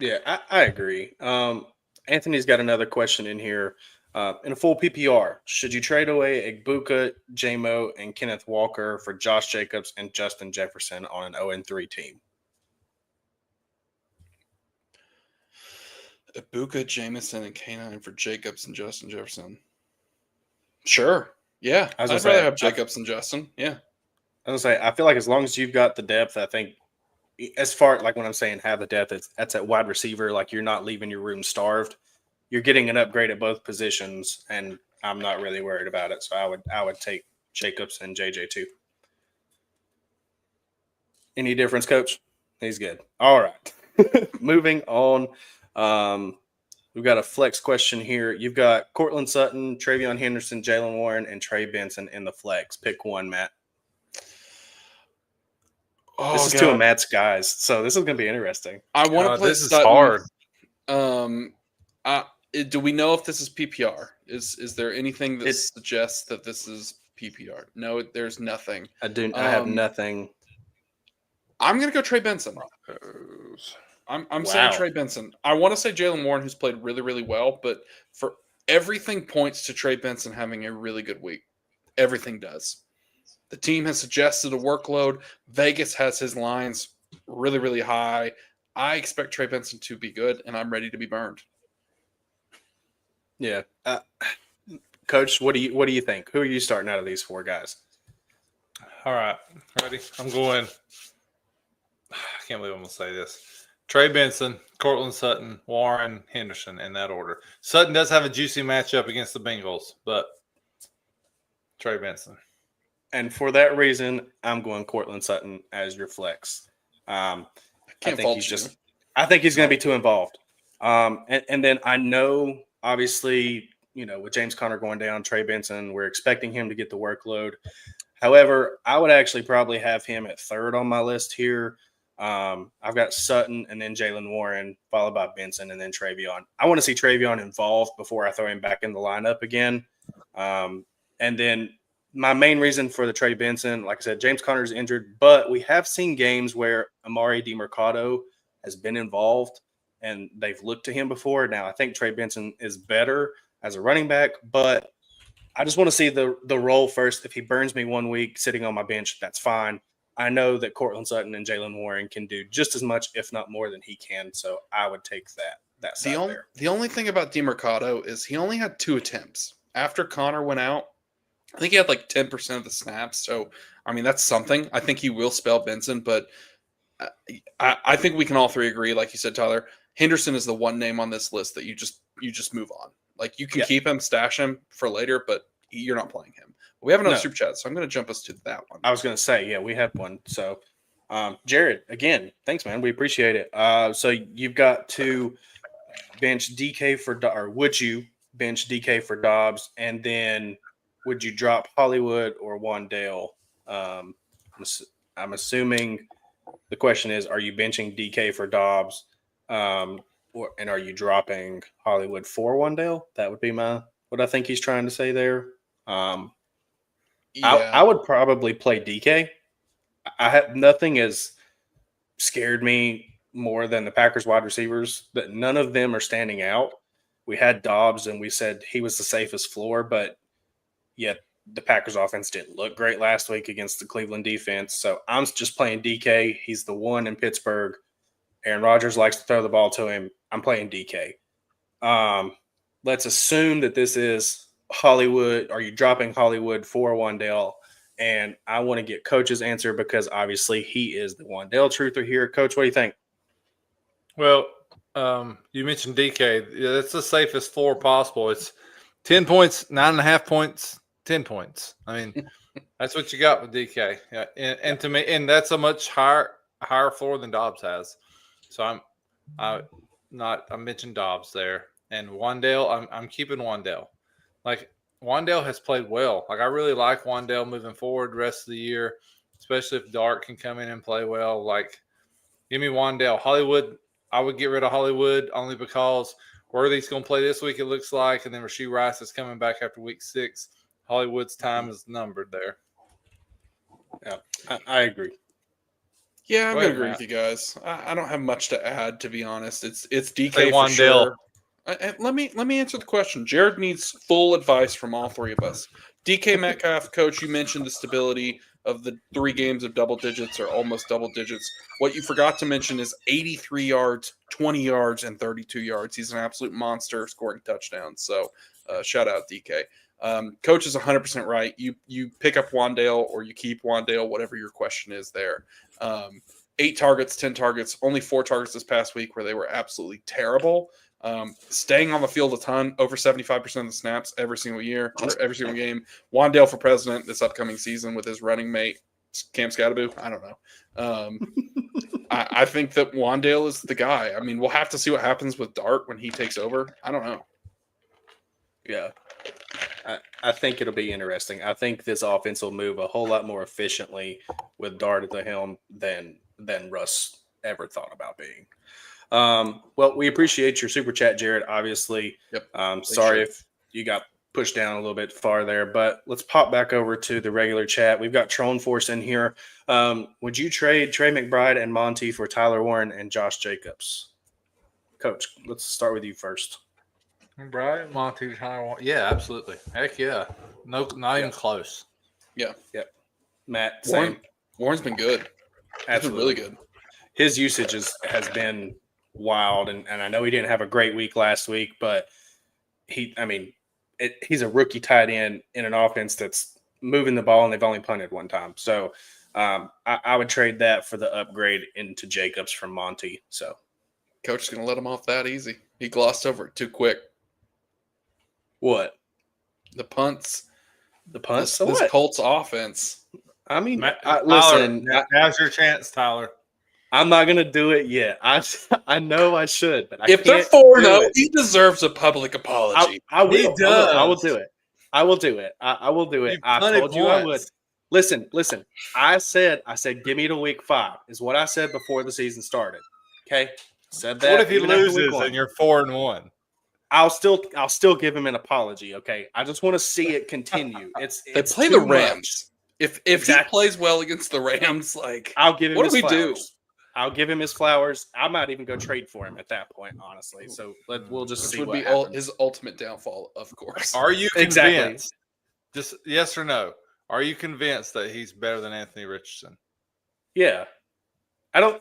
Yeah, I agree. Anthony's got another question in here. In a full PPR, should you trade away Egbuka, J-Mo, and Kenneth Walker for Josh Jacobs and Justin Jefferson on an 0-3 team? Egbuka, Jameson, and K9 for Jacobs and Justin Jefferson. Sure. Yeah. I'd rather have Jacobs and Justin. Yeah. I was going to say, I feel like as long as you've got the depth, I think as far like when I'm saying have the depth, that's at wide receiver. Like you're not leaving your room starved. You're getting an upgrade at both positions, and I'm not really worried about it. So I would take Jacobs and JJ too. Any difference, Coach? He's good. All right. Moving on. We've got a flex question here. You've got Cortland Sutton, Travion Henderson, Jalen Warren, and Trey Benson in the flex. Pick one, Matt. This is two of Matt's guys, so this is going to be interesting. I want to play this Sutton. Is hard. Do we know if this is PPR? Is there anything that suggests that this is PPR? No, there's nothing. I have nothing. I'm going to go Trey Benson. I'm saying Trey Benson. I want to say Jalen Warren, who's played really, really well, but for everything points to Trey Benson having a really good week. Everything does. The team has suggested a workload. Vegas has his lines really, really high. I expect Trey Benson to be good, and I'm ready to be burned. Yeah. Coach, what do you think? Who are you starting out of these 4 guys? All right, ready? I'm going. I can't believe I'm going to say this. Trey Benson, Cortland Sutton, Warren Henderson in that order. Sutton does have a juicy matchup against the Bengals, but Trey Benson. And for that reason, I'm going Cortland Sutton as your flex. I think he's going to be too involved. And then I know, obviously, with James Conner going down, Trey Benson, we're expecting him to get the workload. However, I would actually probably have him at 3rd on my list here. I've got Sutton and then Jalen Warren, followed by Benson and then Travion. I want to see Travion involved before I throw him back in the lineup again. And then my main reason for the Trey Benson, like I said, James Conner is injured, but we have seen games where Amari DeMercado has been involved and they've looked to him before. Now, I think Trey Benson is better as a running back, but I just want to see the role first. If he burns me 1 week sitting on my bench, that's fine. I know that Cortland Sutton and Jalen Warren can do just as much, if not more, than he can. So I would take that side there. The only thing about DeMercado is he only had 2 attempts. After Connor went out, I think he had like 10% of the snaps. So, I mean, that's something. I think he will spell Benson, but I think we can all 3 agree, like you said, Tyler, Henderson is the one name on this list that you just move on. Like, you can keep him, stash him for later, but you're not playing him. We have another super chat, so I'm going to jump us to that one. I was going to say, yeah, we had one. So, Jared, again, thanks, man. We appreciate it. So you've got to bench DK or would you bench DK for Dobbs, and then would you drop Hollywood or Wandale? I'm assuming the question is, are you benching DK for Dobbs, and are you dropping Hollywood for Wandale? That would be what I think he's trying to say there. I would probably play DK. Nothing has scared me more than the Packers wide receivers. That none of them are standing out. We had Dobbs, and we said he was the safest floor, but yet the Packers offense didn't look great last week against the Cleveland defense. So I'm just playing DK. He's the one in Pittsburgh. Aaron Rodgers likes to throw the ball to him. I'm playing DK. Let's assume that this is Hollywood. Are you dropping Hollywood for Wandale? And I want to get Coach's answer because obviously he is the Wandale truther here. Coach, what do you think? Well, you mentioned DK. Yeah, that's the safest floor possible. It's 10 points, 9.5 points, 10 points. I mean, that's what you got with DK. Yeah, and to me, and that's a much higher floor than Dobbs has. So I mentioned Dobbs there, and Wandale. I'm keeping Wandale. Like, Wandale has played well. Like, I really like Wandale moving forward the rest of the year, especially if Dart can come in and play well. Like, give me Wandale. Hollywood, I would get rid of Hollywood only because Worthy's going to play this week, it looks like, and then Rashee Rice is coming back after week 6. Hollywood's time is numbered there. Yeah, I agree. Yeah, I'm going to agree with you guys. I don't have much to add, to be honest. It's DK for sure. Let me answer the question. Jared needs full advice from all 3 of us. DK Metcalf, Coach, you mentioned the stability of the 3 games of double digits or almost double digits. What you forgot to mention is 83 yards, 20 yards, and 32 yards. He's an absolute monster scoring touchdowns. So shout out DK. Coach is 100% right. You pick up Wandale or you keep Wandale, whatever your question is there. 8 targets, 10 targets, only 4 targets this past week where they were absolutely terrible. Staying on the field a ton, over 75% of the snaps every single year or every single game. Wandale for president this upcoming season with his running mate, Cam Scatterbo. I don't know. I think that Wandale is the guy. I mean, we'll have to see what happens with Dart when he takes over. I don't know. Yeah. I think it'll be interesting. I think this offense will move a whole lot more efficiently with Dart at the helm than Russ ever thought about being. Well, we appreciate your super chat, Jared. Obviously, sorry if you got pushed down a little bit far there, but let's pop back over to the regular chat. We've got Trone Force in here. Would you trade Trey McBride and Monty for Tyler Warren and Josh Jacobs? Coach, let's start with you first. McBride, Monty, Tyler Warren. Yeah, absolutely. Heck yeah. No, not even close. Yeah. Matt, Warren's been good. Absolutely. Been really good. his usage has been wild. And I know he didn't have a great week last week, but he's a rookie tight end in an offense that's moving the ball, and they've only punted one time. So I would trade that for the upgrade into Jacobs from Monty. So Coach is going to let him off that easy. He glossed over it too quick. what? The punts. The punts? This Colts offense. I mean, listen. Now's your chance, Tyler. I'm not going to do it yet. I know I should, but if they're 4-0, he deserves a public apology. I will. He does. I will do it. I will do it. I will do it. I told you I would. Listen. I said, give me to week 5 is what I said before the season started. Okay, said that. What if he loses and you're 4-1? I'll still give him an apology. Okay, I just want to see it continue. They play the Rams. If he plays well against the Rams, I'll give him. What do we do? I'll give him his flowers. I might even go trade for him at that point, honestly. So we'll just see. This would be his ultimate downfall, of course. Are you convinced? Just yes or no. Are you convinced that he's better than Anthony Richardson? Yeah, I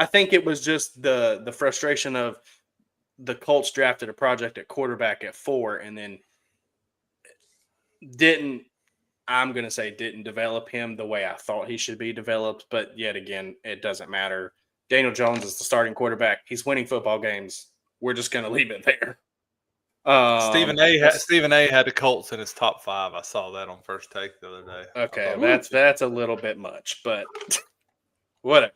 think it was just the frustration of the Colts drafted a project at quarterback at 4, and then didn't develop him the way I thought he should be developed. But yet again, it doesn't matter. Daniel Jones is the starting quarterback. He's winning football games. We're just going to leave it there. Stephen A. had the Colts in his top 5. I saw that on First Take the other day. Okay, that's a little bit much, but whatever.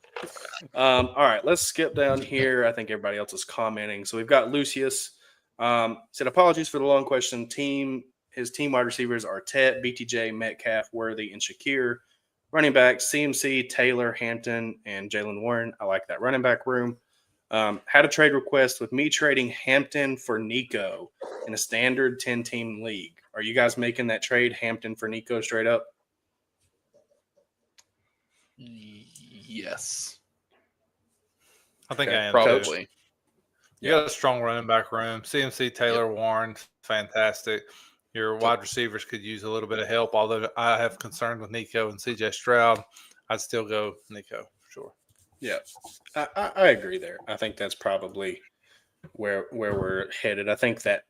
All right, let's skip down here. I think everybody else is commenting. So we've got Lucius. Said apologies for the long question. His team wide receivers are Tet, BTJ, Metcalf, Worthy, and Shakir. Running back, CMC, Taylor, Hampton, and Jalen Warren. I like that running back room. Had a trade request with me trading Hampton for Nico in a standard 10-team league. Are you guys making that trade, Hampton for Nico, straight up? Yes. I think I am. Probably. You got a strong running back room. CMC, Taylor, Warren, fantastic. Your wide receivers could use a little bit of help, although I have concern with Nico and CJ Stroud. I'd still go Nico, for sure. Yeah, I agree there. I think that's probably where we're headed. I think the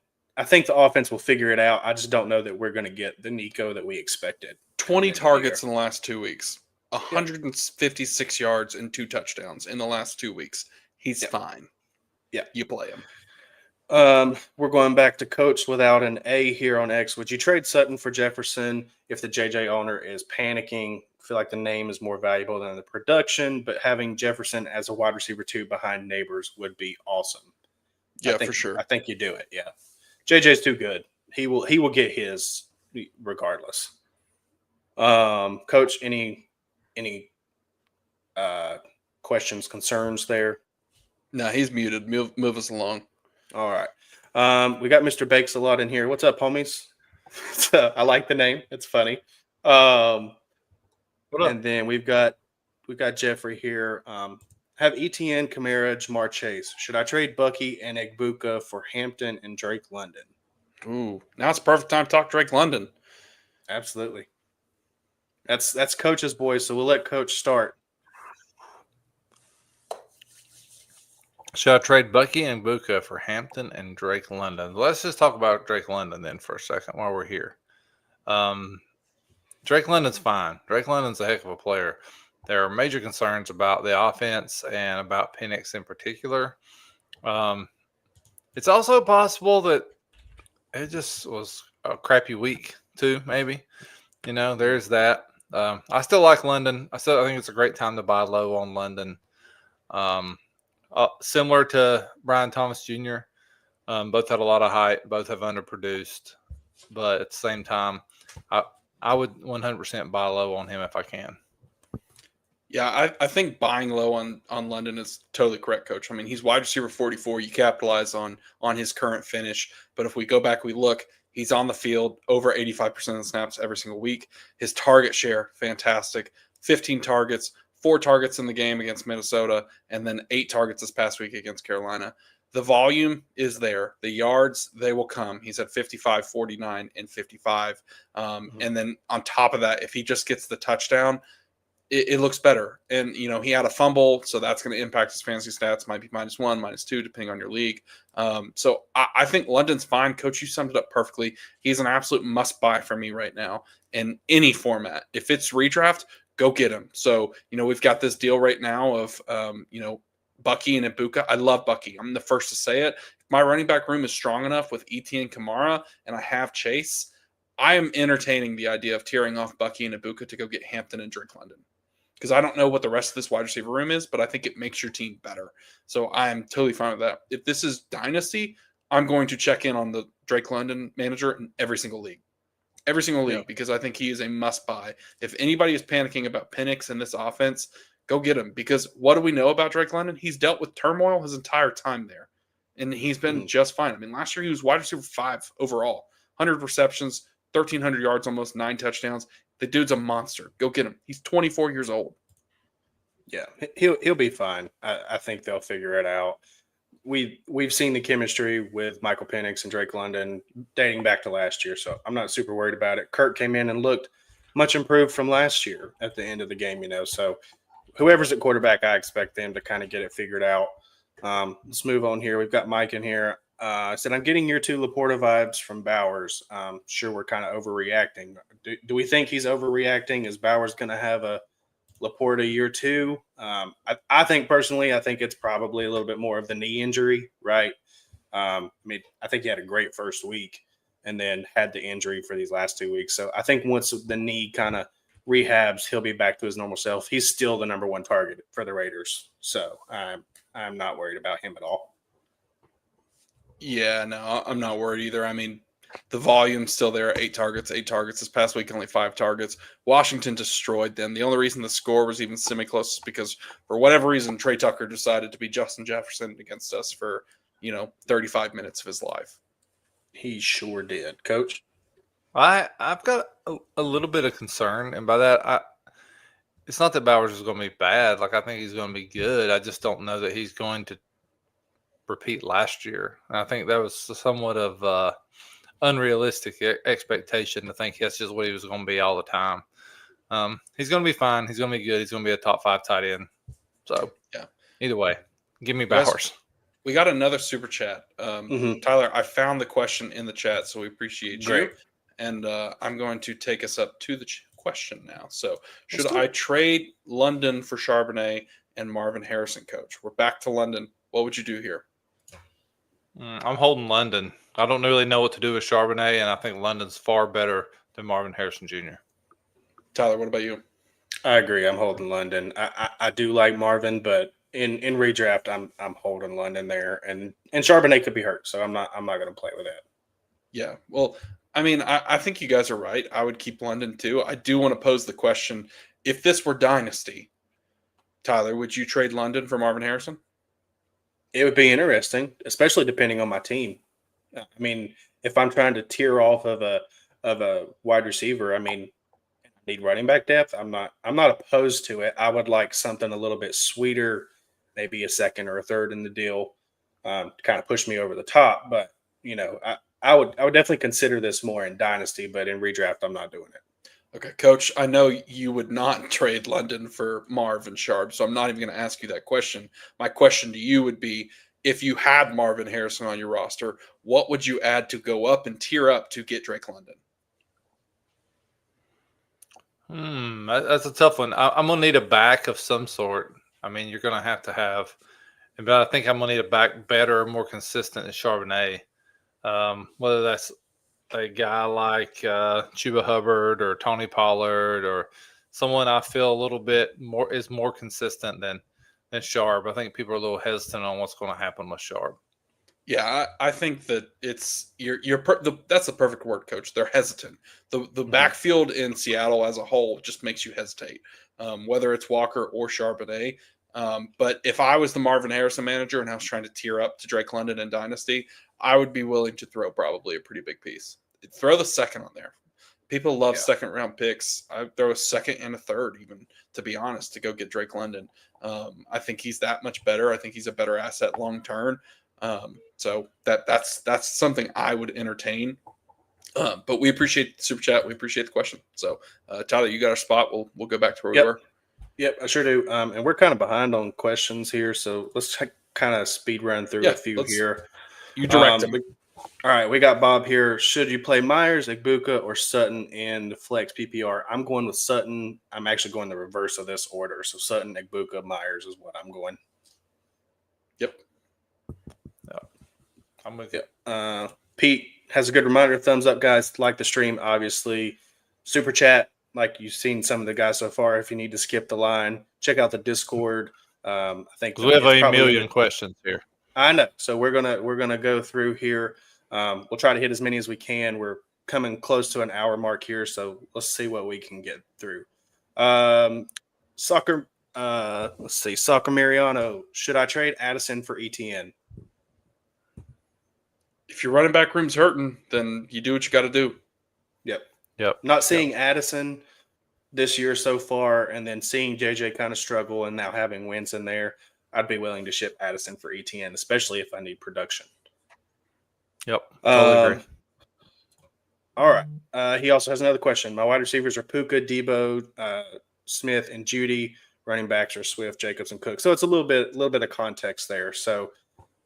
offense will figure it out. I just don't know that we're going to get the Nico that we expected. 20 targets in the last 2 weeks, 156 yards and 2 touchdowns in the last 2 weeks. He's fine. Yeah, you play him. We're going back to Coach without an A here on X. Would you trade Sutton for Jefferson if the JJ owner is panicking? I feel like the name is more valuable than the production, but having Jefferson as a wide receiver 2 behind Neighbors would be awesome. Yeah, for sure. I think you do it. Yeah, JJ's too good. He will get his regardless. Coach, any questions, concerns there? No, he's muted. Move us along. All right. We got Mr. Bakes a lot in here. What's up, homies? I like the name. It's funny. And then we've got Jeffrey here. Have ETN, Kamara, Jamar Chase. Should I trade Bucky and Egbuka for Hampton and Drake London? Ooh, now it's perfect time to talk Drake London. Absolutely. That's Coach's boys, so we'll let Coach start. Should I trade Bucky and Buka for Hampton and Drake London? Let's just talk about Drake London then for a second while we're here. Drake London's fine. Drake London's a heck of a player. There are major concerns about the offense and about Penix in particular. It's also possible that it just was a crappy week too, maybe. There's that. I still like London. I think it's a great time to buy low on London. Similar to Brian Thomas Jr., both had a lot of hype, both have underproduced, but at the same time, I would 100% buy low on him if I can. Yeah, I think buying low on London is totally correct, Coach. I mean, he's wide receiver 44. You capitalize on his current finish, but if we go back, we look, he's on the field over 85% of the snaps every single week. His target share, fantastic. 15 targets. 4 targets in the game against Minnesota, and then 8 targets this past week against Carolina. The volume is there. The yards, they will come. He's at 55, 49, and 55. And then on top of that, if he just gets the touchdown, it looks better. And, he had a fumble, so that's going to impact his fantasy stats. Might be -1, -2, depending on your league. So I think London's fine. Coach, you summed it up perfectly. He's an absolute must-buy for me right now in any format. If it's redraft, go get him. So, we've got this deal right now of, Bucky and Ibuka. I love Bucky. I'm the first to say it. If my running back room is strong enough with Etienne Kamara and I have Chase, I am entertaining the idea of tearing off Bucky and Ibuka to go get Hampton and Drake London. Because I don't know what the rest of this wide receiver room is, but I think it makes your team better. So I am totally fine with that. If this is dynasty, I'm going to check in on the Drake London manager in every single league. Every single league, because I think he is a must-buy. If anybody is panicking about Penix in this offense, go get him. Because what do we know about Drake London? He's dealt with turmoil his entire time there, and he's been just fine. I mean, last year he was wide receiver 5 overall, 100 receptions, 1,300 yards, almost 9 touchdowns. The dude's a monster. Go get him. He's 24 years old. Yeah, he'll be fine. I think they'll figure it out. We've seen the chemistry with Michael Penix and Drake London dating back to last year, so I'm not super worried about it. Kirk came in and looked much improved from last year at the end of the game, so whoever's at quarterback, I expect them to kind of get it figured out. Let's move on here. We've got Mike in here. Said, I'm getting year 2 Laporta vibes from Bowers. Sure, we're kind of overreacting. Do we think he's overreacting? Is Bowers going to have a Laporta year 2? I think personally, I think it's probably a little bit more of the knee injury, right? I think he had a great first week and then had the injury for these last 2 weeks. So I think once the knee kind of rehabs, he'll be back to his normal self. He's still the number 1 target for the Raiders. So I'm not worried about him at all. Yeah, no, I'm not worried either. I mean, the volume's still there. 8 targets. This past week, only 5 targets. Washington destroyed them. The only reason the score was even semi-close is because, for whatever reason, Trey Tucker decided to be Justin Jefferson against us for, 35 minutes of his life. He sure did. Coach? I've got a little bit of concern, and by that, it's not that Bowers is going to be bad. Like, I think he's going to be good. I just don't know that he's going to repeat last year. And I think that was somewhat of unrealistic expectation to think that's just what he was going to be all the time. He's going to be fine. He's going to be good. He's going to be a top 5 tight end. So, yeah. Either way, give me Bowers. We got another super chat. Tyler, I found the question in the chat, so we appreciate you. And I'm going to take us up to the question now. So, should I trade London for Charbonnet and Marvin Harrison, Coach? We're back to London. What would you do here? I'm holding London. I don't really know what to do with Charbonnet, and I think London's far better than Marvin Harrison Jr. Tyler, what about you? I agree. I'm holding London. I do like Marvin, but in redraft, I'm holding London there, and Charbonnet could be hurt, so I'm not going to play with that. Yeah, well, I mean, I think you guys are right. I would keep London too. I do want to pose the question: if this were dynasty, Tyler, would you trade London for Marvin Harrison? It would be interesting, especially depending on my team. I mean, if I'm trying to tear off of a wide receiver, I mean, I need running back depth. I'm not opposed to it. I would like something a little bit sweeter, maybe a second or a third in the deal, to kind of push me over the top. But I would definitely consider this more in dynasty, but in redraft, I'm not doing it. Okay, Coach, I know you would not trade London for Marv and Sharp, so I'm not even going to ask you that question. My question to you would be, if you had Marvin Harrison on your roster, what would you add to go up and tier up to get Drake London? That's a tough one. I'm going to need a back of some sort. I mean, you're going to have, but I think I'm going to need a back better, more consistent than Charbonnet. Whether that's a guy like Chuba Hubbard or Tony Pollard or someone I feel a little bit more consistent than Sharp. I think people are a little hesitant on what's going to happen with Sharp. Yeah, I think that it's that's the perfect word, Coach. They're hesitant. The backfield in Seattle as a whole just makes you hesitate, whether it's Walker or Charbonnet. But if I was the Marvin Harrison manager and I was trying to tier up to Drake London and Dynasty, I would be willing to throw probably a pretty big piece. Throw the second on there. People love second round picks. I throw a second and a third, even, to be honest, to go get Drake London. I think he's that much better. I think he's a better asset long term. So that's something I would entertain. But we appreciate the super chat. We appreciate the question. So Tyler, you got our spot. We'll go back to where we were. Yep, I sure do. And we're kind of behind on questions here, so let's kind of speed run through Yeah, a few here. You direct him. All right, we got Bob here. Should you play Myers, Igbuka, or Sutton in the flex PPR? I'm going with Sutton. I'm actually going the reverse of this order. So Sutton, Igbuka, Myers is what I'm going. Yep. I'm with you. Pete has a good reminder. Thumbs up, guys. Like the stream, obviously. Super chat, like you've seen some of the guys so far. If you need to skip the line, check out the Discord. I think We have a million questions here. I know. So we're gonna go through here. We'll try to hit as many as we can. We're coming close to an hour mark here, so let's see what we can get through. Soccer. Let's see. Soccer Mariano. Should I trade Addison for ETN? If your running back room's hurting, then you do what you got to do. Yep. Not seeing Addison this year so far, and then seeing JJ kind of struggle, and now having wins in there, I'd be willing to ship Addison for ETN, especially if I need production. Yep. Totally agree. All right. He also has another question. My wide receivers are Puka, Debo, Smith, and Judy. Running backs are Swift, Jacobs, and Cook. So it's a little bit of context there. So,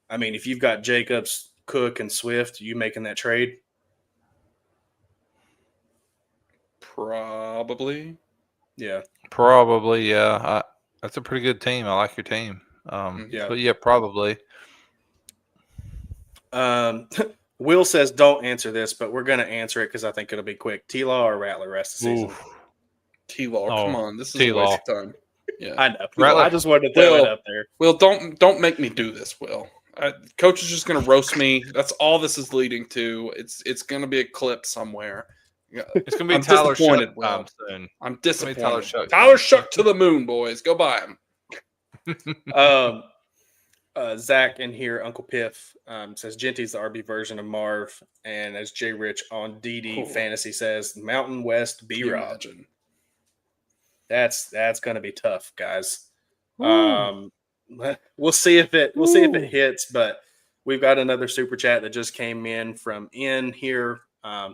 I mean, if you've got Jacobs, Cook, and Swift, you making that trade? Probably. Yeah. Probably, yeah. That's a pretty good team. I like your team. Yeah. But yeah, probably. Will says don't answer this, but we're going to answer it because I think it'll be quick. T-Law or Rattler rest of the season? T-Law, come on. This is T-Law. a waste of time. Yeah. I know. Rattler. I just wanted to throw it up there. Will, don't make me do this, Will. Coach is just going to roast me. That's all this is leading to. It's going to be a clip somewhere. It's going to be I'm Tyler disappointed, Shuck time soon. I'm disappointed. Tyler Shuck. Shuck to the moon, boys. Go buy him. Zach in here, Uncle Piff says Genty's the RB version of Marv, and as Jay Rich on DD Fantasy says, Mountain West B-Rob. That's going to be tough, guys. We'll see if it hits, but we've got another super chat that just came in from in here.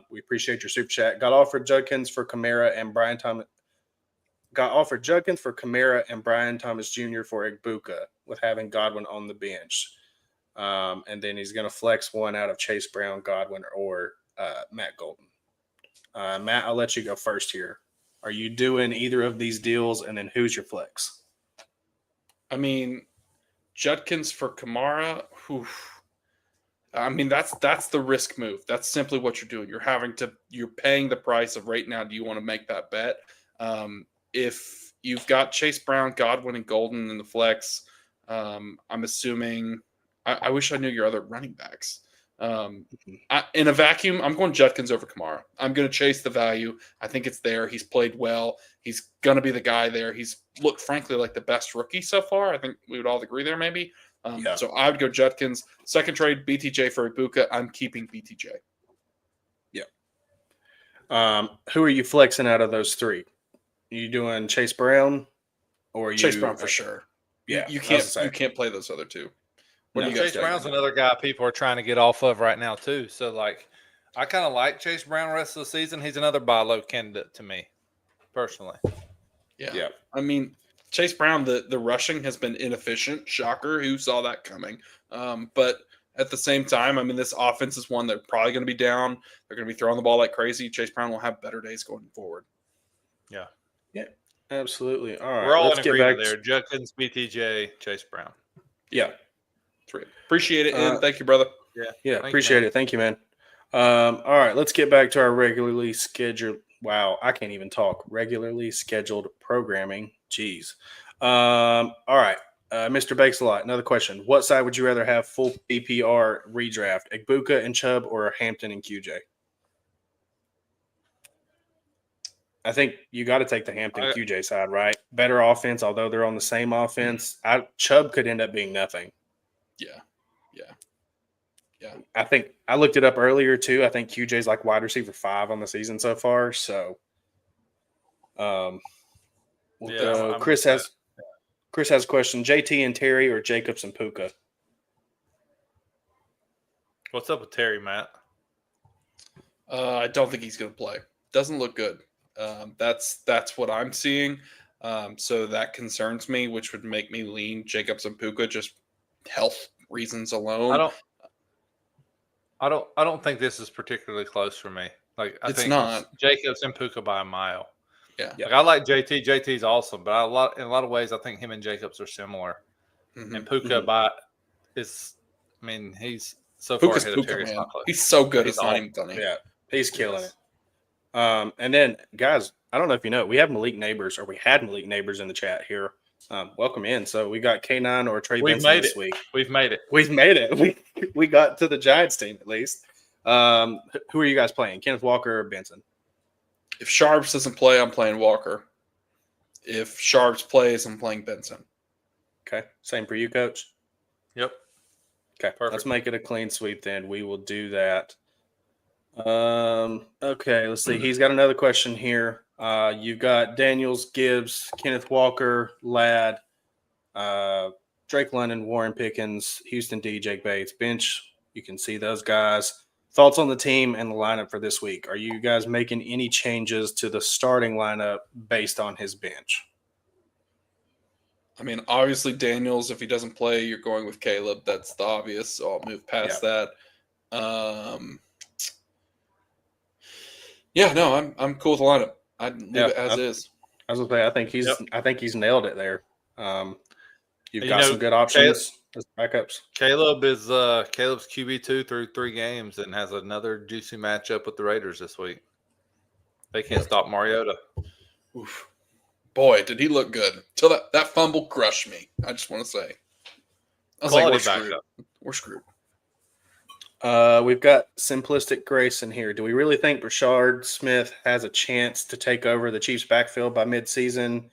We appreciate your super chat. Got offered Judkins for Kamara and Brian Thomas. Got offered Judkins for Kamara and Brian Thomas Jr. for Igbuka with having Godwin on the bench. And then he's going to flex one out of Chase Brown, Godwin, or Matt Golden. Matt, I'll let you go first here. Are you doing either of these deals, and then who's your flex? I mean, Judkins for Kamara. I mean, that's the risk move. That's simply what you're doing. You're paying the price of right now. Do you want to make that bet? If you've got Chase Brown, Godwin, and Golden in the flex, I'm assuming. I wish I knew your other running backs. In a vacuum, I'm going Judkins over Kamara. I'm going to chase the value. I think it's there. He's played well. He's going to be the guy there. He's looked, frankly, like the best rookie so far. I think we would all agree there, maybe. So I would go Judkins. Second trade, BTJ for Igbuka. I'm keeping BTJ. Yeah. Who are you flexing out of those three? Are you doing Chase Brown or Chase Brown for sure? Yeah, you can't play those other two. Chase Brown's another guy people are trying to get off of right now too. So like, I kind of like Chase Brown the rest of the season. He's another buy low candidate to me, personally. Yeah. I mean, Chase Brown, the rushing has been inefficient. Shocker. Who saw that coming? But at the same time, I mean, this offense is one they're probably going to be down. They're going to be throwing the ball like crazy. Chase Brown will have better days going forward. Yeah. Yeah, absolutely. All right. We're all in agreement there. Judkins, BTJ, Chase Brown. Yeah. Appreciate it, and thank you, brother. Yeah, appreciate it. Thank you, man. All right, let's get back to our regularly scheduled. Wow, I can't even talk. Regularly scheduled programming. Jeez. All right, Mr. Bakes a lot. Another question: what side would you rather have full PPR redraft? Igbuka and Chubb or Hampton and QJ? I think you got to take the Hampton QJ side, right? Better offense, although they're on the same offense. Chubb could end up being nothing. Yeah. I think I looked it up earlier too. I think QJ's like wide receiver 5 on the season so far. So, Chris has a question: JT and Terry or Jacobs and Puka? What's up with Terry, Matt? I don't think he's going to play. Doesn't look good. That's what I'm seeing. So that concerns me, which would make me lean Jacobs and Puka, just health reasons alone. I don't think this is particularly close for me. Like I It's think not. Jacobs and Puka by a mile. Yeah. Like I like JT. JT's awesome, but in a lot of ways, I think him and Jacobs are similar. Mhm. And Puka he's so Puka's far ahead of Puka, Terry. man. He's so good. He's It's not even funny. Yeah, he's killing Yes. it. And then, guys, I don't know if you know, we have Malik Neighbors, or we had Malik Neighbors in the chat here. Welcome in. So we got K9 or Trey We've Benson made this it. week. We've made it. We've made it. We got to the Giants team at least. Who are you guys playing? Kenneth Walker or Benson? If Sharps doesn't play, I'm playing Walker. If Sharps plays, I'm playing Benson. Okay. Same for you, Coach? Yep. Okay. Perfect. Let's make it a clean sweep then. We will do that. Okay. Let's see. He's got another question here. You've got Daniels, Gibbs, Kenneth Walker, Ladd, Drake London, Warren Pickens, Houston D, Jake Bates, bench. You can see those guys. Thoughts on the team and the lineup for this week? Are you guys making any changes to the starting lineup based on his bench? I mean, obviously Daniels, if he doesn't play, you're going with Caleb. That's the obvious. So I'll move past that. Yeah, no, I'm cool with the lineup. I'd leave it as is. I was gonna say, I think he's nailed it there. You've got some good options as backups. Caleb's QB2 through 3 games and has another juicy matchup with the Raiders this week. They can't stop Mariota. Oof. Boy, did he look good. Till that fumble crushed me. I just want to say. I was Quality like, we're screwed. backup. We're screwed. We've got Simplistic Grace in here. Do we really think Rashard Smith has a chance to take over the Chiefs' backfield by midseason?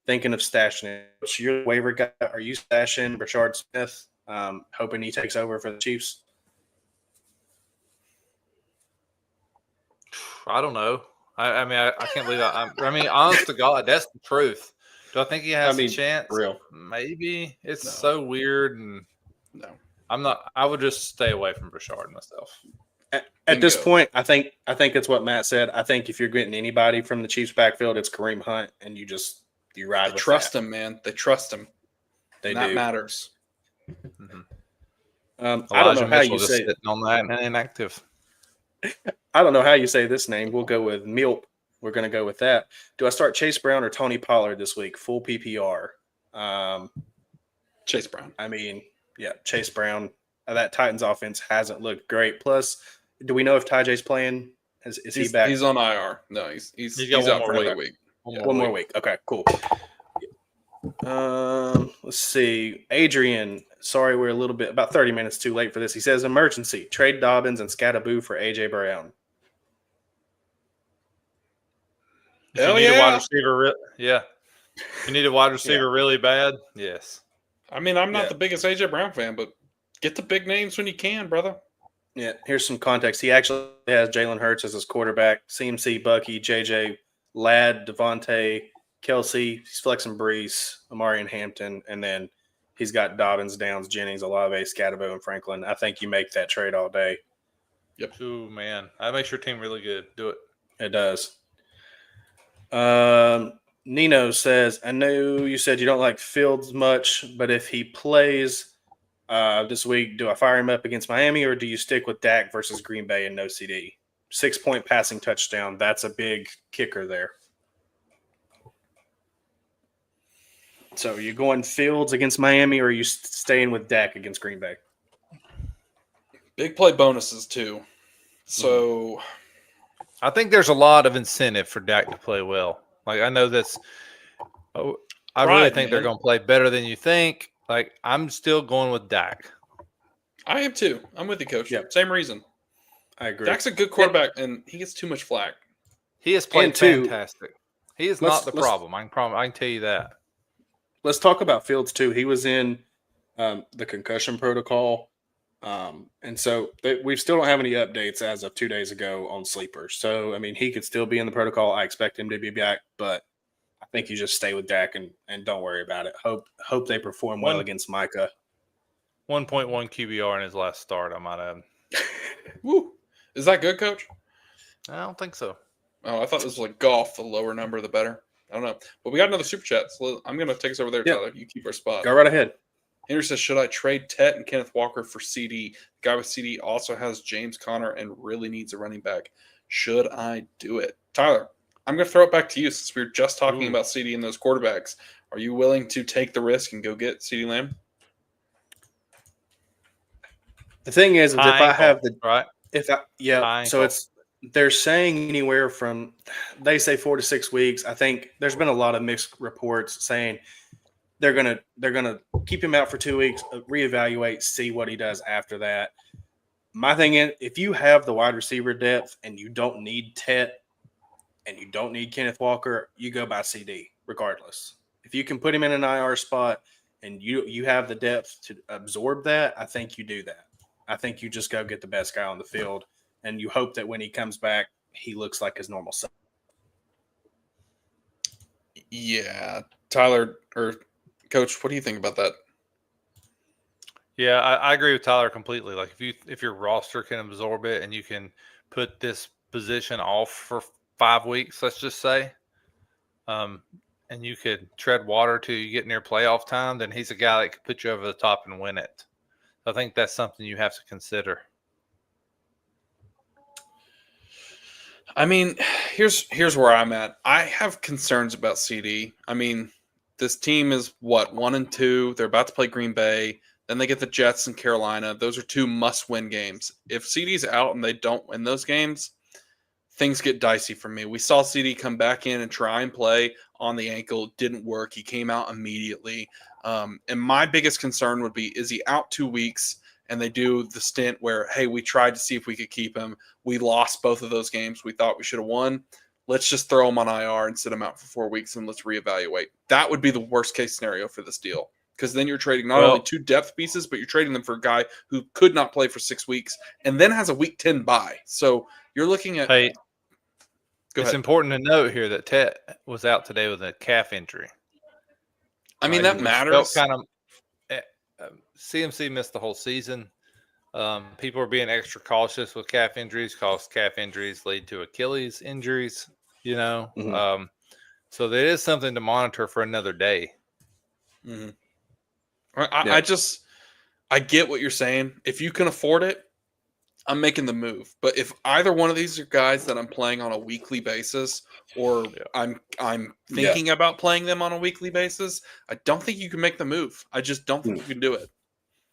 Thinking of stashing it. What's your waiver guy? Are you stashing Rashard Smith, hoping he takes over for the Chiefs? I don't know. I mean, I can't believe that. I mean, honest to God, that's the truth. Do I think he has a chance? Real. Maybe. It's so weird. And No. I'm not. I would just stay away from Rashard myself. At this point, I think it's what Matt said. I think if you're getting anybody from the Chiefs' backfield, it's Kareem Hunt, and you ride with that. Trust him, man. They trust him. They that do. matters. Mm-hmm. I don't know how you say sitting on that and inactive. I don't know how you say this name. We'll go with Milp. We're going to go with that. Do I start Chase Brown or Tony Pollard this week? Full PPR. Chase Brown. I mean, yeah, Chase Brown. That Titans offense hasn't looked great. Plus, do we know if Tyjae's playing? Is he back? He's on IR. No, he's out for another week. One more week. Okay, cool. Let's see. Adrian, sorry we're a little bit about 30 minutes too late for this. He says emergency. Trade Dobbins and Scattaboo for AJ Brown. If you need a wide receiver, yeah. If you need a wide receiver really bad, yes. I mean, I'm not the biggest AJ Brown fan, but get the big names when you can, brother. Yeah, here's some context. He actually has Jalen Hurts as his quarterback, CMC, Bucky, JJ, Ladd, Devontae, Kelsey. He's flexing Brees, Amari and Hampton, and then he's got Dobbins, Downs, Jennings, Olave, Scatterbo, and Franklin. I think you make that trade all day. Yep. Oh, man. That makes your team really good. Do it. It does. Nino says, I know you said you don't like Fields much, but if he plays this week, do I fire him up against Miami or do you stick with Dak versus Green Bay and no CD? 6-point passing touchdown. That's a big kicker there. So are you going Fields against Miami or are you staying with Dak against Green Bay? Big play bonuses too. So I think there's a lot of incentive for Dak to play well. Like I know that's I really think they're going to play better than you think. Like I'm still going with Dak. I am too. I'm with you, Coach. Yep. Same reason. I agree. Dak's a good quarterback, and he gets too much flack. He has played fantastic. He is not the problem. I can tell you that. Let's talk about Fields too. He was in the concussion protocol, and so we still don't have any updates as of 2 days ago on sleepers. So I mean, he could still be in the protocol. I expect him to be back, but I think you just stay with Dak and don't worry about it. Hope they perform well against Micah. 1.1 QBR in his last start, I might add. Woo! Is that good, Coach? I don't think so. Oh, I thought this was like golf. The lower number, the better. I don't know. But we got another super chat. So I'm going to take us over there, Yeah. Tyler. You keep our spot. Go right ahead. Henry says, should I trade Tet and Kenneth Walker for CD? The guy with CD also has James Conner and really needs a running back. Should I do it? Tyler, I'm going to throw it back to you since we were just talking about CD and those quarterbacks. Are you willing to take the risk and go get CD Lamb? The thing is if I have the right, so they're saying anywhere from, they say 4 to 6 weeks. I think there's been a lot of mixed reports saying they're gonna keep him out for 2 weeks, reevaluate, see what he does after that. My thing is, if you have the wide receiver depth and you don't need Tet and you don't need Kenneth Walker, you go by CD regardless. If you can put him in an IR spot and you have the depth to absorb that, I think you do that. I think you just go get the best guy on the field, and you hope that when he comes back, he looks like his normal self. Yeah. Tyler, or Coach, what do you think about that? Yeah, I agree with Tyler completely. Like if your roster can absorb it and you can put this position off for 5 weeks, let's just say, and you could tread water till you get near playoff time, then he's a guy that could put you over the top and win it. I think that's something you have to consider. I mean, here's where I'm at. I have concerns about CD. I mean, this team is 1-2. They're about to play Green Bay. Then they get the Jets and Carolina. Those are 2 must-win games. If CD's out and they don't win those games, things get dicey for me. We saw CD come back in and try and play on the ankle. It didn't work. He came out immediately. And my biggest concern would be, is he out 2 weeks and they do the stint where, hey, we tried to see if we could keep him. We lost both of those games. We thought we should have won. Let's just throw him on IR and sit him out for 4 weeks and let's reevaluate. That would be the worst case scenario for this deal. Because then you're trading not only 2 depth pieces, but you're trading them for a guy who could not play for 6 weeks and then has a week 10 bye. So you're looking at. Hey, Go it's ahead. important to note here that Tet was out today with a calf injury. I mean, that matters. CMC missed the whole season. People are being extra cautious with calf injuries because calf injuries lead to Achilles injuries, Mm-hmm. So there is something to monitor for another day. Mm-hmm. I get what you're saying. If you can afford it, I'm making the move. But if either one of these are guys that I'm playing on a weekly basis, or I'm thinking about playing them on a weekly basis, I don't think you can make the move. I just don't think you can do it.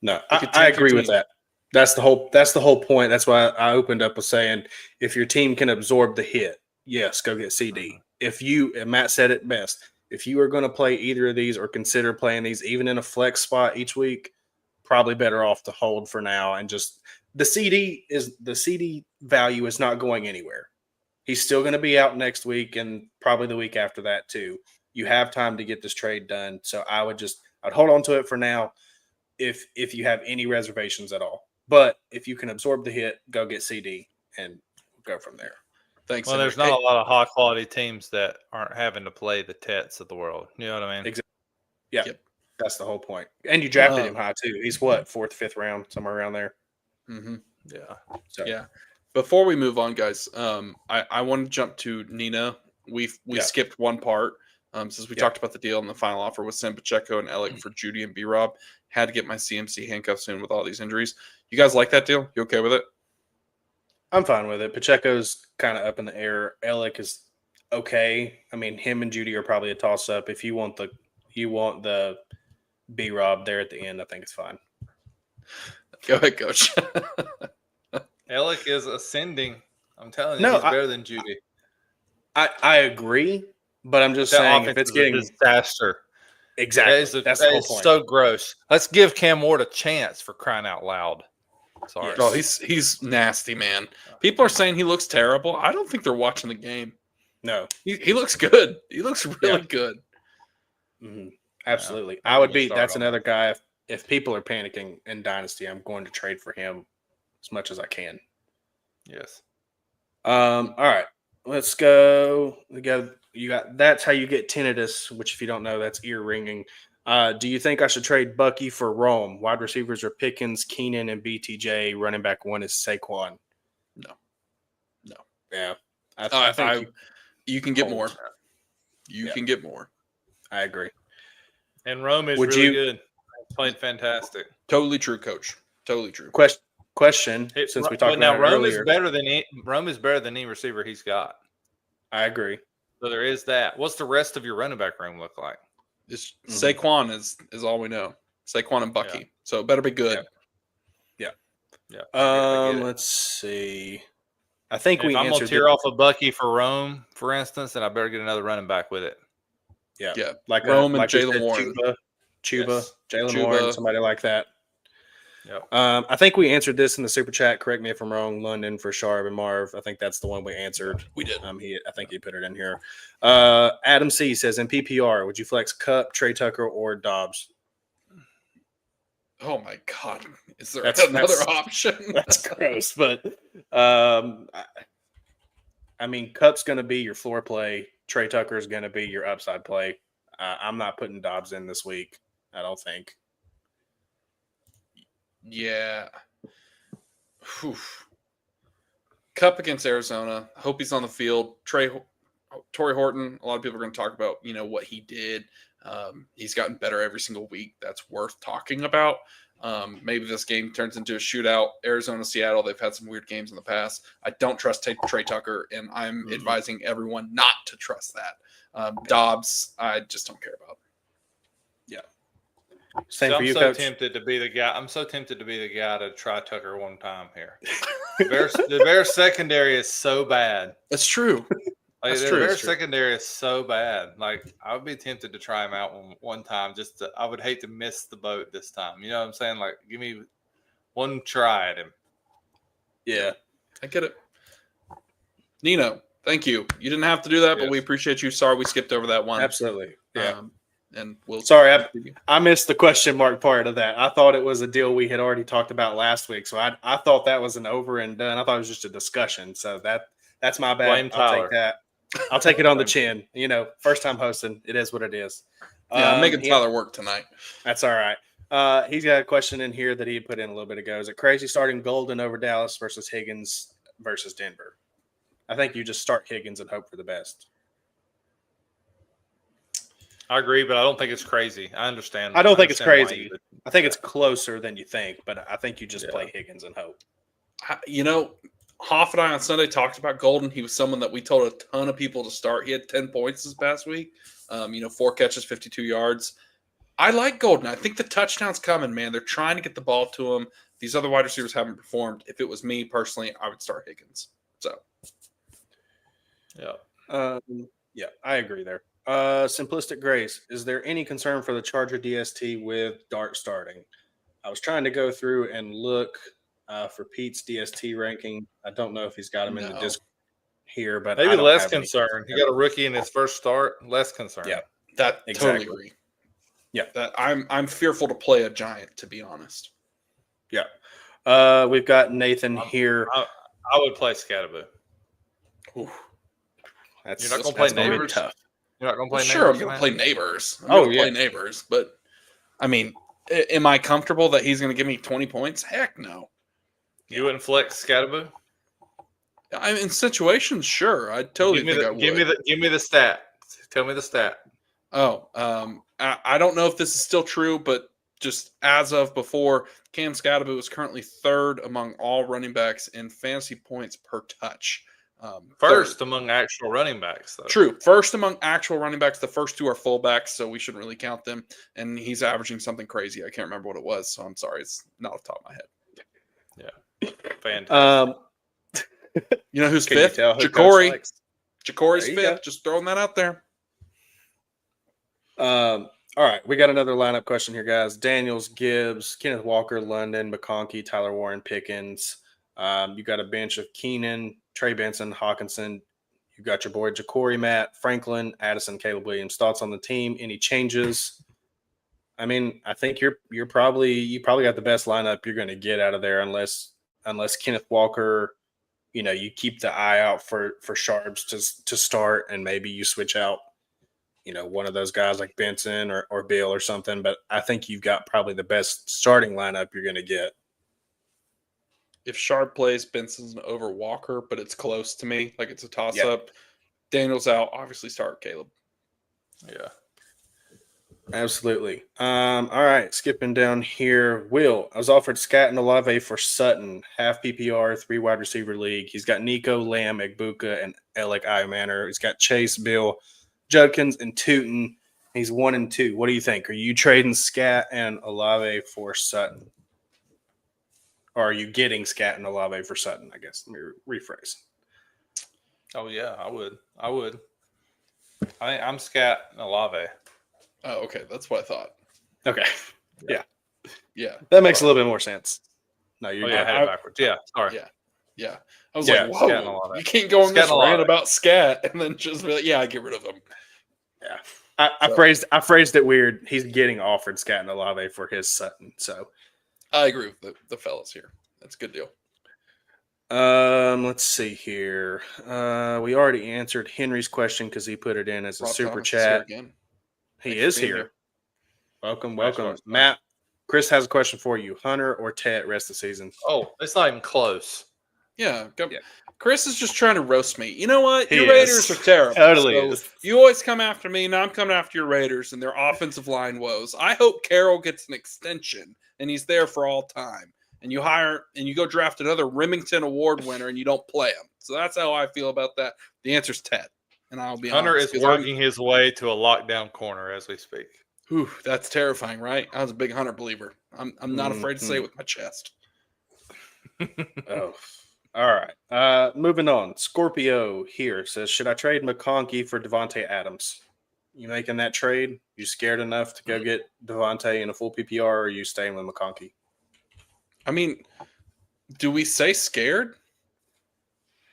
No, I agree with that. That's the whole point. That's why I opened up with saying, if your team can absorb the hit, yes, go get CD. If you, and Matt said it best, if you are going to play either of these or consider playing these, even in a flex spot each week, probably better off to hold for now and just the CD value is not going anywhere. He's still going to be out next week and probably the week after that too. You have time to get this trade done. So I'd hold on to it for now if you have any reservations at all. But if you can absorb the hit, go get CD and go from there. Thanks. Well, there's not a lot of high quality teams that aren't having to play the Tets of the world. You know what I mean? Exactly. Yeah. Yep. That's the whole point. And you drafted him high too. He's 4th, 5th round, somewhere around there. Mm-hmm. Yeah. So. Yeah. Before we move on, guys, I want to jump to Nina. We skipped one part since we talked about the deal and the final offer with Sam Pacheco and Alec for Judy and B-Rob. Had to get my CMC handcuffs in with all these injuries. You guys like that deal? You okay with it? I'm fine with it. Pacheco's kind of up in the air. Alec is okay. I mean, him and Judy are probably a toss-up. If you want the B-Rob there at the end, I think it's fine. Go ahead, Coach. Alec is ascending. I'm telling you, he's better than Judy. I agree, but I'm just saying if it's getting disaster. Exactly. That's the whole point. So gross. Let's give Cam Ward a chance, for crying out loud. Sorry. Oh, he's nasty, man. People are saying he looks terrible. I don't think they're watching the game. No. He looks good. He looks really good. Mm-hmm. Absolutely. Yeah. That's another guy. If people are panicking in Dynasty, I'm going to trade for him as much as I can. Yes. All right. Let's go. That's how you get tinnitus, which if you don't know, that's ear ringing. Do you think I should trade Bucky for Rome? Wide receivers are Pickens, Keenan, and BTJ. Running back 1 is Saquon. No. Yeah. I think you can get more. You can get more. I agree. And Rome is Would really you- good. Played fantastic. Totally true, Coach. Totally true. Question, since we talked But now about it Rome earlier. is better than Rome is better than any receiver he's got. I agree. So there is that. What's the rest of your running back room look like? It's Saquon is all we know. Saquon and Bucky. Yeah. So it better be good. Yeah. I get it. Let's see. I think And we if I'm gonna answered tear off a Bucky for Rome, for instance, then I better get another running back with it. Yeah. Like Rome and we Jalen said, Warren. Chuba, Yes. Jalen Warren, somebody like that. Yep. I think we answered this in the super chat. Correct me if I'm wrong. London for Sharp and Marv. I think that's the one we answered. We did. I think he put it in here. Adam C says in PPR, would you flex Cup, Trey Tucker, or Dobbs? Oh my God! Is there That's- another that's- option? That's gross, but I mean, Cup's going to be your floor play. Trey Tucker is going to be your upside play. I'm not putting Dobbs in this week. I don't think. Yeah. Whew. Cup against Arizona. Hope he's on the field. Torrey Horton. A lot of people are going to talk about what he did. He's gotten better every single week. That's worth talking about. Maybe this game turns into a shootout. Arizona, Seattle, they've had some weird games in the past. I don't trust Trey Tucker, and I'm advising everyone not to trust that. Dobbs, I just don't care about. Yeah. Same for I'm you, so Coach. tempted to be the guy. I'm so tempted to be the guy to try Tucker one time here. The Bears secondary is so bad. That's true. Like, That's the true, Bears that's true. secondary is so bad. Like, I would be tempted to try him out one time. I would hate to miss the boat this time. You know what I'm saying? Like, give me one try at him. Yeah. I get it. Nino, thank you. You didn't have to do that, but Yes. we appreciate you. Sorry we skipped over that one. Absolutely. Yeah. And we'll Sorry, I missed the question mark part of that. I thought it was a deal we had already talked about last week. So I thought that was an over and done. I thought it was just a discussion. So that's my bad. Blame I'll Tyler. take that. I'll take it on the chin. First time hosting. It is what it is. Yeah, I'm making he- Tyler work tonight. That's all right. He's got a question in here that he put in a little bit ago. Is it crazy starting Golden over Dallas versus Higgins versus Denver? I think you just start Higgins and hope for the best. I agree, but I don't think it's crazy. I understand. I don't think it's understand why crazy. you would- I think it's closer than you think, but I think you just play Higgins and hope. Hoff and I on Sunday talked about Golden. He was someone that we told a ton of people to start. He had 10 points this past week. 4 catches, 52 yards. I like Golden. I think the touchdown's coming, man. They're trying to get the ball to him. These other wide receivers haven't performed. If it was me personally, I would start Higgins. So, Yeah, I agree there. Simplistic Grace, is there any concern for the Charger DST with Dart starting? I was trying to go through and look for Pete's DST ranking. I don't know if he's got him in the No. disc here, but Maybe I don't less have any concern. He got a rookie in his first start. Less concern. Yeah. that Exactly. totally agree. Yeah. That I'm fearful to play a giant, to be honest. Yeah. We've got Nathan here. I would play Scatterboo. Ooh. That's You're not gonna play gonna be Neighbors? tough. You're not going to play Sure, I'm Neighbors, going to man? play Neighbors. I'm Oh, going to yeah. play Neighbors, but I mean, am I comfortable that he's going to give me 20 points? Heck no. You wouldn't flex Scatterboo? I'm in situations, sure. I totally think I would. Give me the stat. Tell me the stat. I don't know if this is still true, but just as of before, Cam Scatterboo is currently third among all running backs in fantasy points per touch. First third. among actual running backs, though. True. First among actual running backs. The first two are fullbacks, so we shouldn't really count them. And he's averaging something crazy. I can't remember what it was, so I'm sorry. It's not off the top of my head. Fantastic. You know who's Can you fifth? tell who Coach Ja'Cory. likes? Ja'Cory's There you fifth. go. Just throwing that out there. All right, we got another lineup question here, guys. Daniels, Gibbs, Kenneth Walker, London, McConkey, Tyler Warren, Pickens. You got a bench of Keenan, Trey Benson, Hawkinson. You got your boy Ja'Cory, Matt, Franklin, Addison, Caleb Williams. Thoughts on the team? Any changes? I mean, I think you probably got the best lineup you're going to get out of there, unless Kenneth Walker, you keep the eye out for Sharps to start, and maybe you switch out, one of those guys like Benson or Bill or something. But I think you've got probably the best starting lineup you're going to get. If Sharp plays, Benson's over Walker, but it's close to me. Like it's a toss-up. Daniels out. Obviously start Caleb. Yeah. Absolutely. All right, skipping down here. Will, I was offered Scat and Olave for Sutton, half PPR, 3 wide receiver league. He's got Nico, Lamb, Egbuka, and Alec Manor. He's got Chase, Bill, Judkins, and Tootin. He's 1-2. What do you think? Are you trading Scat and Olave for Sutton? Or are you getting Scat and Olave for Sutton? I guess. Let me rephrase. Oh yeah, I would. I'm Scat and Olave. Oh, okay. That's what I thought. Okay. Yeah. That makes a little bit more sense. No, you're Oh yeah, I good. had it backwards. Yeah, sorry. Yeah. I was Yeah, like, Scat and whoa, Olave. you can't go on Scat this and rant Olave. about Scat and then just be like, yeah, I get rid of him. Yeah. I phrased it weird. He's getting offered Scat and Olave for his Sutton. So I agree with the fellas here. That's a good deal. let's see here. We already answered Henry's question because he put it in as a Rob super Thomas is here chat. again. He Thanks for is being here. Welcome. Congratulations. Matt, Chris has a question for you. Hunter or Ted rest of the season? Oh, it's not even close. Yeah, Yeah. Chris is just trying to roast me. You know what? He Your is. Raiders are terrible. Totally so is. You always come after me. Now I'm coming after your Raiders and their offensive line woes. I hope Carroll gets an extension and he's there for all time. And you hire and you go draft another Remington Award winner and you don't play him. So that's how I feel about that. The answer's Ted. And I'll be Hunter honest. is working his way to a lockdown corner as we speak. Whew, that's terrifying, right? I was a big Hunter believer. I'm not afraid to say it with my chest. Oh. All right. Moving on. Scorpio here says, should I trade McConkey for Devontae Adams? You making that trade? You scared enough to go get Devontae in a full PPR, or are you staying with McConkey? I mean, do we say scared?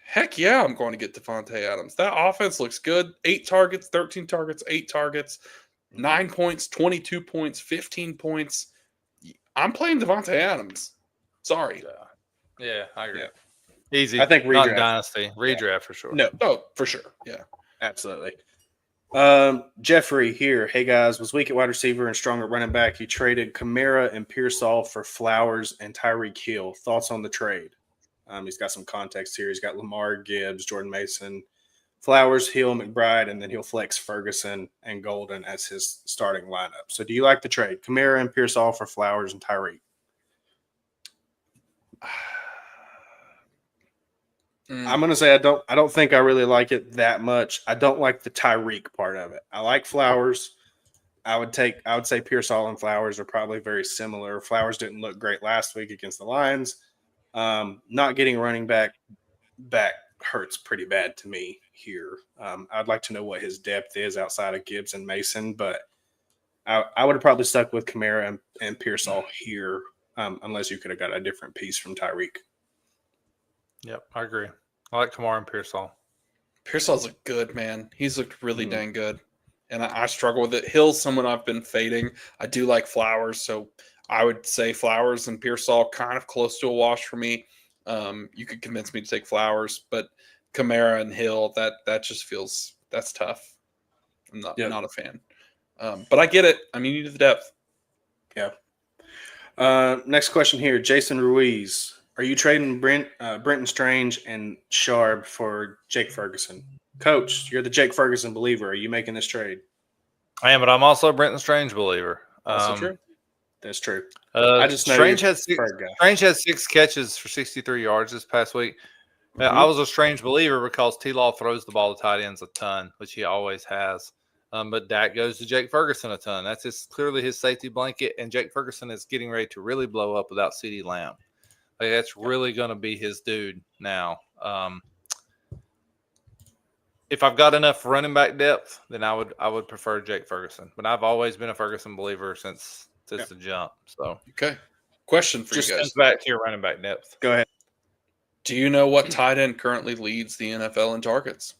Heck yeah, I'm going to get Devontae Adams. That offense looks good. 8 targets, 13 targets, 8 targets, 9 points, 22 points, 15 points. I'm playing Devontae Adams. Sorry. Yeah, I agree. Yeah. Easy. I think not redraft. dynasty. Redraft for sure. No. Oh, for sure. Yeah. Absolutely. Jeffrey here. Hey guys, was weak at wide receiver and strong at running back. He traded Kamara and Pearsall for Flowers and Tyreek Hill. Thoughts on the trade? He's got some context here. He's got Lamar, Gibbs, Jordan Mason, Flowers, Hill, McBride, and then he'll flex Ferguson and Golden as his starting lineup. So do you like the trade? Kamara and Pearsall for Flowers and Tyreek. I'm gonna say I don't think I really like it that much. I don't like the Tyreek part of it. I like Flowers. I would say Pearsall and Flowers are probably very similar. Flowers didn't look great last week against the Lions. Not getting running back hurts pretty bad to me here. I'd like to know what his depth is outside of Gibbs and Mason, but I would have probably stuck with Kamara and Pearsall here, unless you could have got a different piece from Tyreek. Yep, I agree. I like Kamara and Pearsall. Pearsall's looked good, man. He's looked really dang good. And I struggle with it. Hill's someone I've been fading. I do like Flowers, so I would say Flowers and Pearsall kind of close to a wash for me. You could convince me to take Flowers, but Kamara and Hill, that just feels that's tough. I'm not a fan. But I get it. I mean, you need the depth. Yeah. Next question here. Jason Ruiz. Are you trading Brenton Strange and Sharp for Jake Ferguson? Coach, you're the Jake Ferguson believer. Are you making this trade? I am, but I'm also a Brenton Strange believer. Also true. That's true. I just know Strange you're had 6 catches for 63 yards this past week. I was a Strange believer because T-Law throws the ball to tight ends a ton, which he always has. But Dak goes to Jake Ferguson a ton. That's clearly his safety blanket, and Jake Ferguson is getting ready to really blow up without CeeDee Lamb. Like, that's really going to be his dude now. If I've got enough running back depth, then I would prefer Jake Ferguson. But I've always been a Ferguson believer since the jump. So okay. Question for just you guys. comes back to your running back depth. Go ahead. Do you know what tight end currently leads the NFL in targets?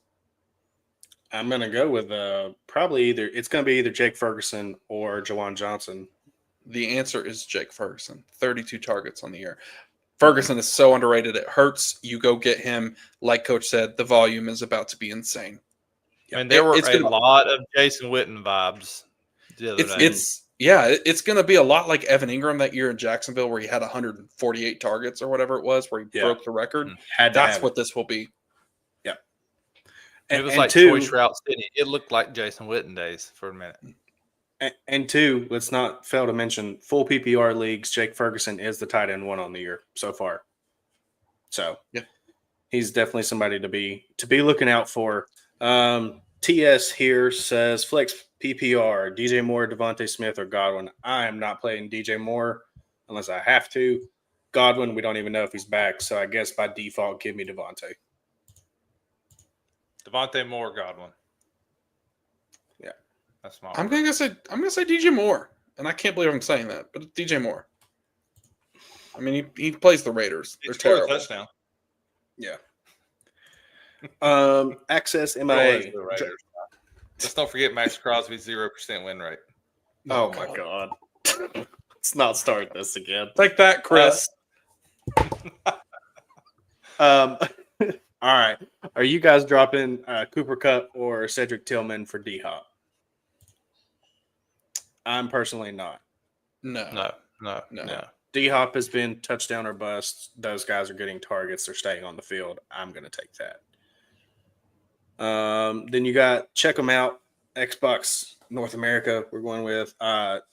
I'm going to go with probably it's going to be either Jake Ferguson or Jawan Johnson. The answer is Jake Ferguson. 32 targets on the year. Ferguson is so underrated. It hurts. You go get him. Like Coach said, the volume is about to be insane. And there were a lot of Jason Witten vibes the other day. It's going to be a lot like Evan Ingram that year in Jacksonville where he had 148 targets or whatever it was, where he broke the record. That's what this will be. Yeah. It was and like two, Choice Route City. It looked like Jason Witten days for a minute. and two, let's not fail to mention full PPR leagues. Jake Ferguson is the tight end one on the year so far. So Yeah. he's definitely somebody to be looking out for. TS here says flex PPR, DJ Moore, Devontae Smith, or Godwin. I am not playing DJ Moore unless I have to. Godwin, we don't even know if he's back, so I guess by default, give me Devontae. Devontae Moore, Godwin. Yeah, that's my. I'm gonna say DJ Moore, and I can't believe I'm saying that, but it's DJ Moore. I mean, he plays the Raiders. They're terrible. Touchdown. Yeah. Access MIA. Just don't forget Max Crosby's 0% win rate. Oh my God. Let's not start this again. Take that, Chris. All right. Are you guys dropping Cooper Kupp or Cedric Tillman for D-Hop? I'm personally not. No. D-Hop has been touchdown or bust. Those guys are getting targets. They're staying on the field. I'm going to take that. Then you got check them out. Xbox North America. We're going with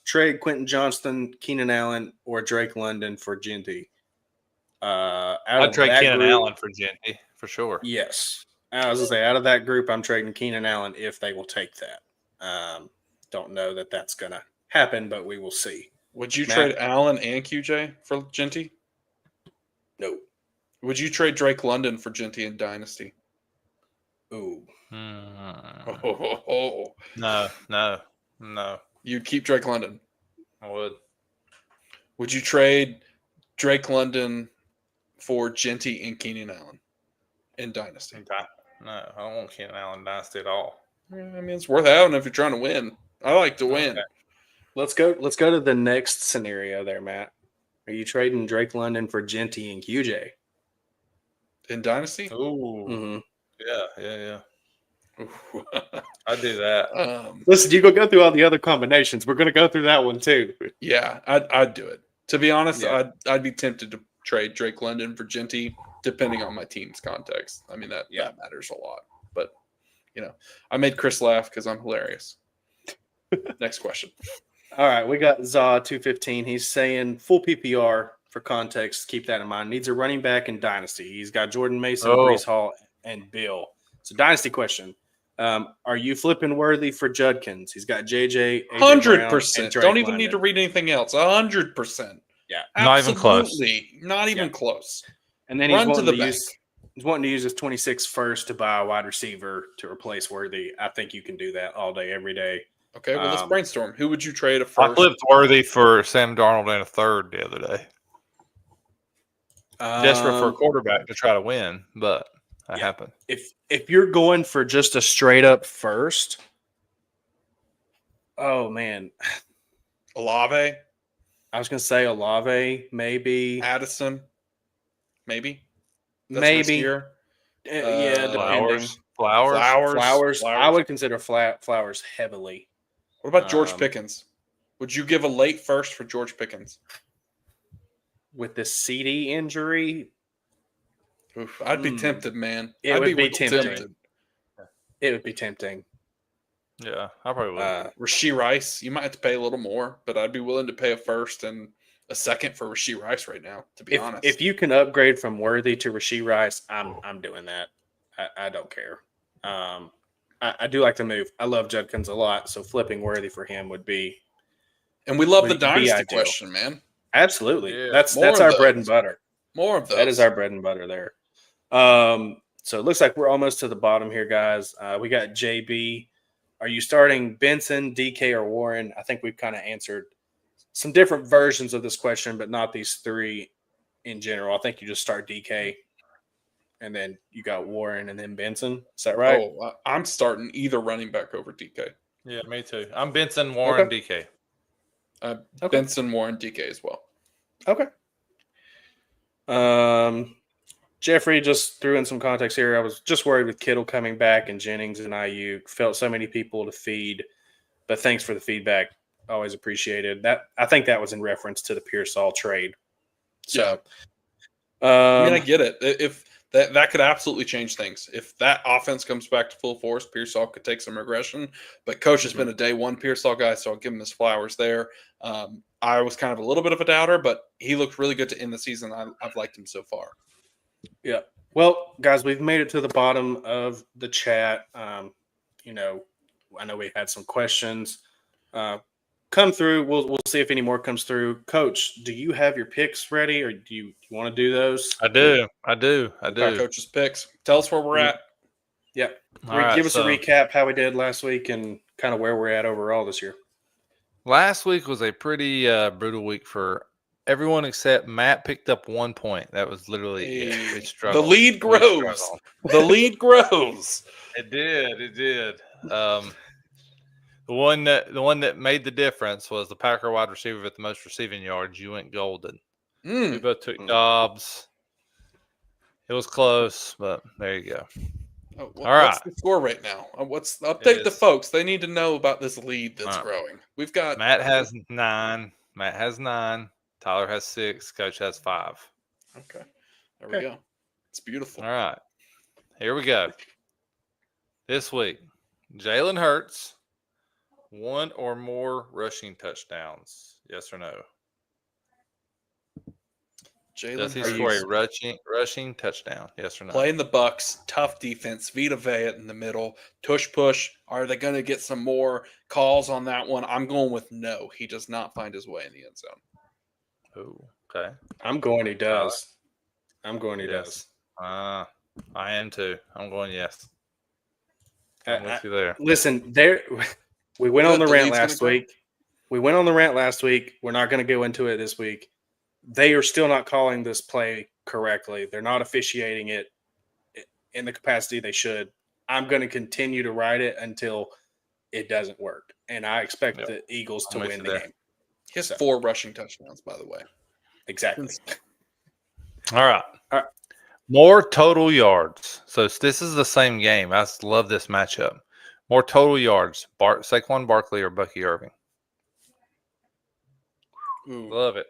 trade Quentin Johnston, Keenan Allen, or Drake London for Genty. I'd trade Keenan Allen for Genty for sure. Yes, I was gonna say out of that group, I'm trading Keenan Allen if they will take that. Don't know that that's gonna happen, but we will see. Would you trade Allen and QJ for Genty? No. Would you trade Drake London for Genty in Dynasty? Ooh. No. You'd keep Drake London. I would. Would you trade Drake London for Genty and Keenan Allen in Dynasty? No, I don't want Keenan Allen Dynasty at all. I mean, it's worth having if you're trying to win. I like to win. Okay. Let's go to the next scenario there, Matt. Are you trading Drake London for Genty and QJ? In Dynasty? Ooh. Mm-hmm. Yeah. I'd do that. Listen, you go through all the other combinations. We're going to go through that one too. Yeah, I'd do it. To be honest, Yeah. I'd be tempted to trade Drake London for Genty, depending on my team's context. I mean, that matters a lot. But, I made Chris laugh because I'm hilarious. Next question. All right, we got Zaw215. He's saying full PPR for context. Keep that in mind. Needs a running back in Dynasty. He's got Jordan Mason, Brees Hall, and Bill. So, Dynasty question. Are you flipping Worthy for Judkins? He's got JJ, 100%. Don't even London. need to read anything else. 100%. Yeah. Not even close. Not even close. And then Run he's to wanting the to bank. he's wanting to use his 26 first to buy a wide receiver to replace Worthy. I think you can do that all day, every day. Okay, well, let's brainstorm. Who would you trade a I first? flipped Worthy for Sam Darnold and a third the other day. Desperate for a quarterback to try to win, but that happened. If you're going for just a straight up first, oh man, Olave, I was gonna say Olave, maybe Addison, maybe. riskier. Yeah, depending. Flowers. I would consider Flowers heavily. What about George Pickens? Would you give a late first for George Pickens? With the CD injury, Oof, I'd be tempted, man. It I'd would be tempting. tempted. It would be tempting. Yeah, I probably would. Rashee Rice, you might have to pay a little more, but I'd be willing to pay a first and a second for Rashee Rice right now, to be honest. If you can upgrade from Worthy to Rashee Rice, I'm doing that. I don't care. I do like the move. I love Judkins a lot, so flipping Worthy for him would be. And we love the be dynasty ideal. question, man. Absolutely. Yeah. That's More our of bread those. and butter. More of those. That is our bread and butter there. So it looks like we're almost to the bottom here, guys. We got JB. Are you starting Benson, DK, or Warren? I think we've kind of answered some different versions of this question, but not these three in general. I think you just start DK, and then you got Warren, and then Benson. Is that right? Oh, I'm starting either running back over DK. Yeah, me too. I'm Benson, Warren, DK. Benson, Warren, DK as well. Okay. Jeffrey just threw in some context here. I was just worried with Kittle coming back and Jennings and Ayuk. Felt so many people to feed, but thanks for the feedback. Always appreciated that. I think that was in reference to the Pearsall trade. So, I mean, I get it. If That could absolutely change things. If that offense comes back to full force, Pearsall could take some regression. But Coach has been a day one Pearsall guy, so I'll give him his flowers there. I was kind of a little bit of a doubter, but he looked really good to end the season. I've liked him so far. Yeah. Well, guys, we've made it to the bottom of the chat. You know, I know we had some questions come through. We'll see if any more comes through. Coach, do you have your picks ready, or do you want to do those? I do. Our coach's picks. Tell us where we're at. Yep. All right, give us a recap how we did last week and kind of where we're at overall this year. Last week was a pretty brutal week for everyone except Matt. Picked up 1 point. That was literally it. It struggled. The lead grows. The lead grows. It did. The one that made the difference was the Packer wide receiver with the most receiving yards. You went golden. We both took Dobbs. It was close, but there you go. Oh, what's the score right now? Update the folks? They need to know about this lead that's growing. We've got Matt has 9. Tyler has 6. Coach has 5. Okay, there we go. It's beautiful. All right, here we go. This week, Jalen Hurts, 1 or more rushing touchdowns. Yes or no? Does he score a rushing touchdown? Yes or no? Playing the Bucks, tough defense. Vita Vea in the middle. Tush push. Are they going to get some more calls on that one? I'm going with no. He does not find his way in the end zone. Oh, okay. I'm going he does. I'm going he does. I am too. I'm going yes. I'm with you there. Listen, we went on the rant last week. We're not going to go into it this week. They are still not calling this play correctly. They're not officiating it in the capacity they should. I'm going to continue to ride it until it doesn't work. And I expect the Eagles to win the game. He has 4 rushing touchdowns, by the way. Exactly. All right. More total yards. So this is the same game. I love this matchup. More total yards. Saquon Barkley or Bucky Irving? Ooh. Love it.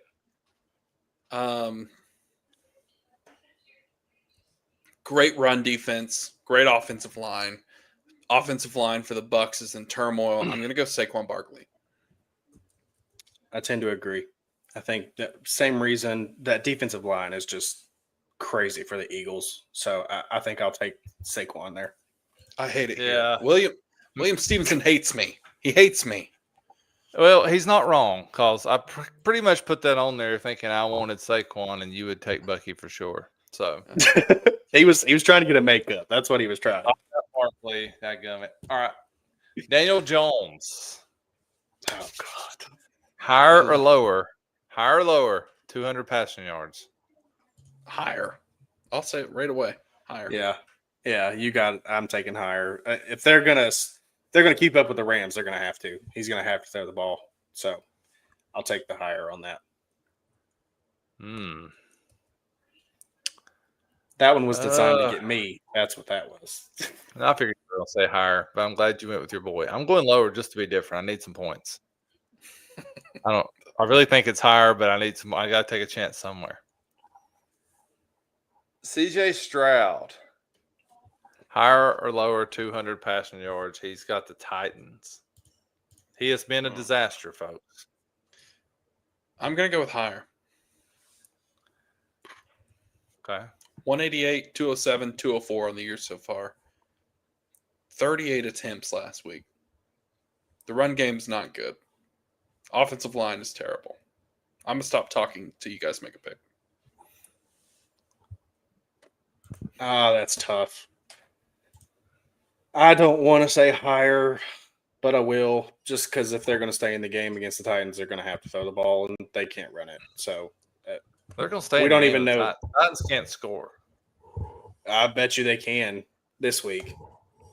Great run defense, great offensive line. Offensive line for the Bucks is in turmoil. I'm going to go Saquon Barkley. I tend to agree. I think that same reason that defensive line is just crazy for the Eagles. So I think I'll take Saquon there. I hate it. Yeah. Here. William Stevenson hates me. He hates me. Well, he's not wrong because I pretty much put that on there thinking I wanted Saquon and you would take Bucky for sure. So he was trying to get a makeup. That's what he was trying. Barkley, dadgummit. All right. Daniel Jones. Oh God. Higher or lower? 200 passing yards. Higher. I'll say it right away. Higher. Yeah. You got it. I'm taking higher. If they're gonna keep up with the Rams, they're gonna have to. He's gonna have to throw the ball. So I'll take the higher on that. That one was designed to get me. That's what that was. I figured you were going to say higher, but I'm glad you went with your boy. I'm going lower just to be different. I need some points. I really think it's higher, but I got to take a chance somewhere. CJ Stroud. Higher or lower 200 passing yards. He's got the Titans. He has been a disaster, folks. I'm going to go with higher. Okay. 188, 207, 204 on the year so far. 38 attempts last week. The run game's not good. Offensive line is terrible. I'm going to stop talking till you guys make a pick. That's tough. I don't want to say higher, but I will, just because if they're going to stay in the game against the Titans, they're going to have to throw the ball, and they can't run it. So they're going to stay. We don't even know. Titans can't score. I bet you they can this week.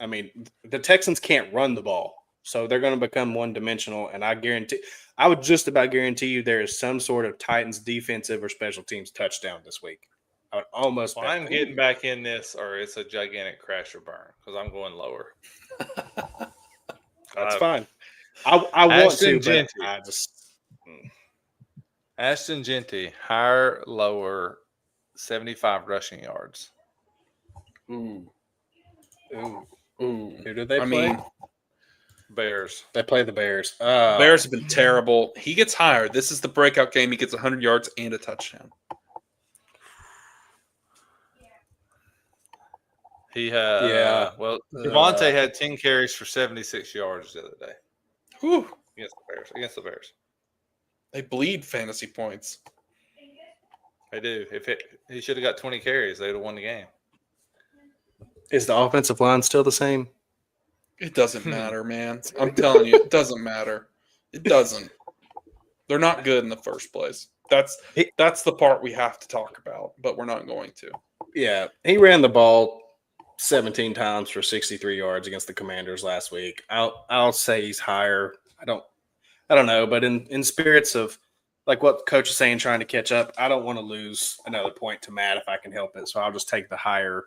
I mean, the Texans can't run the ball, so they're going to become one-dimensional, and I would just about guarantee you there is some sort of Titans defensive or special teams touchdown this week. I would almost. Well, I'm getting back in this, or it's a gigantic crash or burn because I'm going lower. That's fine. I want to, but I just. Ashton Genty, higher, lower, 75 rushing yards. Ooh. Ooh. Ooh. Who did they I play? mean, Bears. They play the Bears. Bears have been terrible. He gets hired. This is the breakout game. He gets 100 yards and a touchdown. He had Yeah. Javonte had 10 carries for 76 yards the other day Whew. against the Bears. They bleed fantasy points. They do. He should have got 20 carries, they would have won the game. Is the offensive line still the same? It doesn't matter, man. I'm telling you, it doesn't matter. It doesn't. They're not good in the first place. That's the part we have to talk about, but we're not going to. Yeah, he ran the ball 17 times for 63 yards against the Commanders last week. I'll say he's higher. I don't know, but in spirits of like what coach is saying, trying to catch up, I don't want to lose another point to Matt if I can help it. So I'll just take the higher,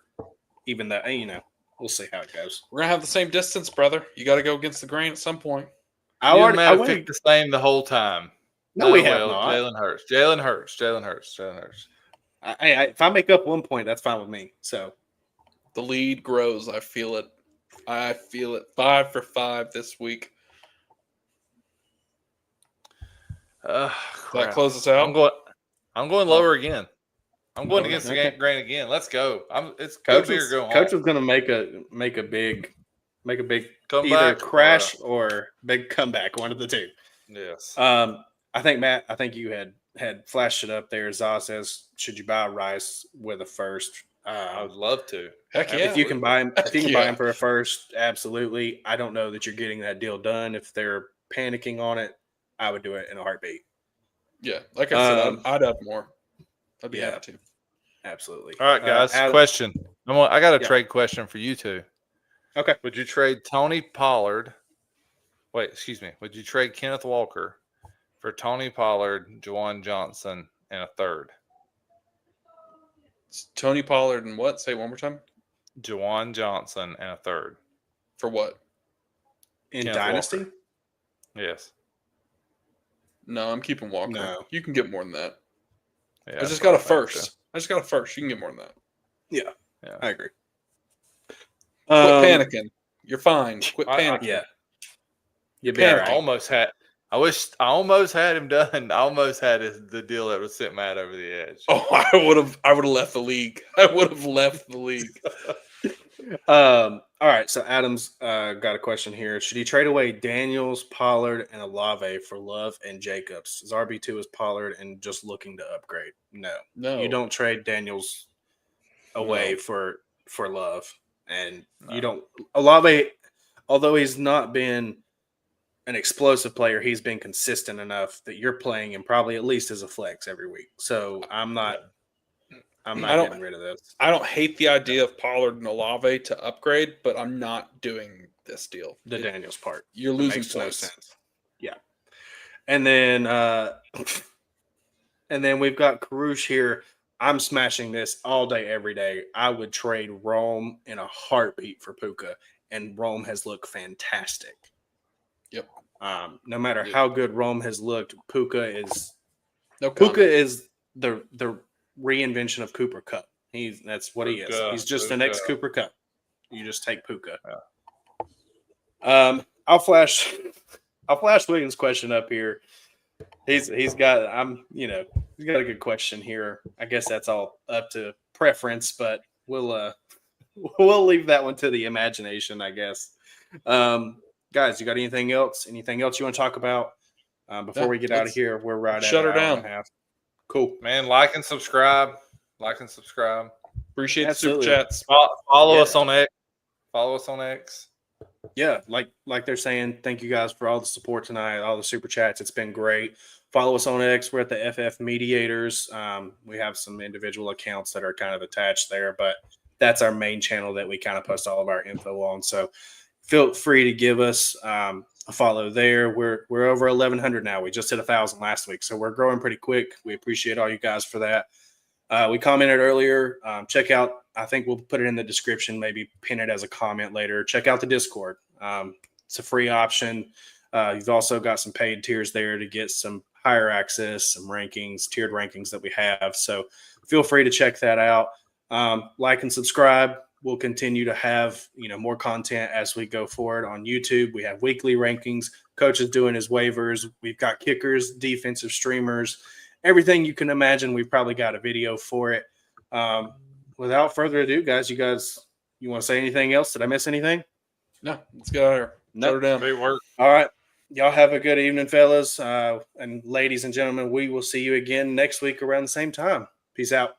even though we'll see how it goes. We're gonna have the same distance, brother. You got to go against the grain at some point. I You and Matt have already picked the same the whole time. No, we have not. Jalen Hurts. If I make up 1 point, that's fine with me. So The lead grows. I feel it. 5 for 5 this week. That closes out. I'm going lower again. I'm going against the grain again. Let's go. It's coach go big or go home. Coach was going to make a big Comeback either crash or big comeback, one of the two. Yes. I think Matt. I think you had flashed it up there. Zah says, "Should you buy Rice with a first?" I would love to. Heck yeah. If you can buy him, Yeah. buy him for a first, absolutely. I don't know that you're getting that deal done. If they're panicking on it, I would do it in a heartbeat. Yeah, like I said, I'd have more. I'd be happy to. Absolutely. All right, guys. Question. I got a trade question for you two. Okay. Would you trade Tony Pollard? Wait, excuse me. Would you trade Kenneth Walker for Tony Pollard, Juwan Johnson, and a third? It's Tony Pollard and what? Say it one more time. Juwan Johnson and a third. For what? In Kenneth Dynasty? Walker. Yes. No, I'm keeping Walker. No. You can get more than that. Yeah, I just got a first. You can get more than that. Yeah. I agree. Quit panicking. You're fine. Quit panicking. Yeah. You'd be Panic. all right. I almost had him done. I almost had the deal that would sent Matt over the edge. Oh, I would have left the league. All right. So Adam's got a question here. Should he trade away Daniels, Pollard, and Olave for Love and Jacobs? His RB2 is Pollard and just looking to upgrade. No. You don't trade Daniels away for Love. And you don't Olave, although he's not been an explosive player, he's been consistent enough that you're playing him probably at least as a flex every week. So I'm not getting rid of this. I don't hate the idea of Pollard and Olave to upgrade, but I'm not doing this deal. The Daniels part. You're losing makes no points. sense. Yeah. And then we've got Karush here. I'm smashing this all day, every day. I would trade Rome in a heartbeat for Puka, and Rome has looked fantastic. Yep. No matter how good Rome has looked, Puka is the reinvention of Cooper Kupp. That's what he is. He's just the next Cooper Kupp. You just take Puka. Yeah. I'll flash Williams' question up here. He's got a good question here. I guess that's all up to preference, but we'll leave that one to the imagination, I guess. Guys, you got anything else? Anything else you want to talk about before we get out of here? We're right at shut her an hour down. and a half. Cool, man. Like and subscribe. Appreciate Absolutely. the super chats. Follow us on X. Follow us on X. Yeah, like they're saying, thank you guys for all the support tonight, all the super chats. It's been great. Follow us on X. We're at the FF Mediators. We have some individual accounts that are kind of attached there, but that's our main channel that we kind of post all of our info on. So feel free to give us a follow there. We're over 1,100 now. We just hit 1,000 last week, so we're growing pretty quick. We appreciate all you guys for that. We commented earlier. Check out, I think we'll put it in the description, maybe pin it as a comment later. Check out the Discord. It's a free option. You've also got some paid tiers there to get some higher access, some rankings, tiered rankings that we have. So feel free to check that out. Like and subscribe. we'll continue to have, more content as we go forward on YouTube. We have weekly rankings. Coach is doing his waivers. We've got kickers, defensive streamers, everything you can imagine. We've probably got a video for it. Without further ado, guys, you want to say anything else? Did I miss anything? No, let's get out of here. Shut her down. Great work. All right. Y'all have a good evening, fellas. And ladies and gentlemen, we will see you again next week around the same time. Peace out.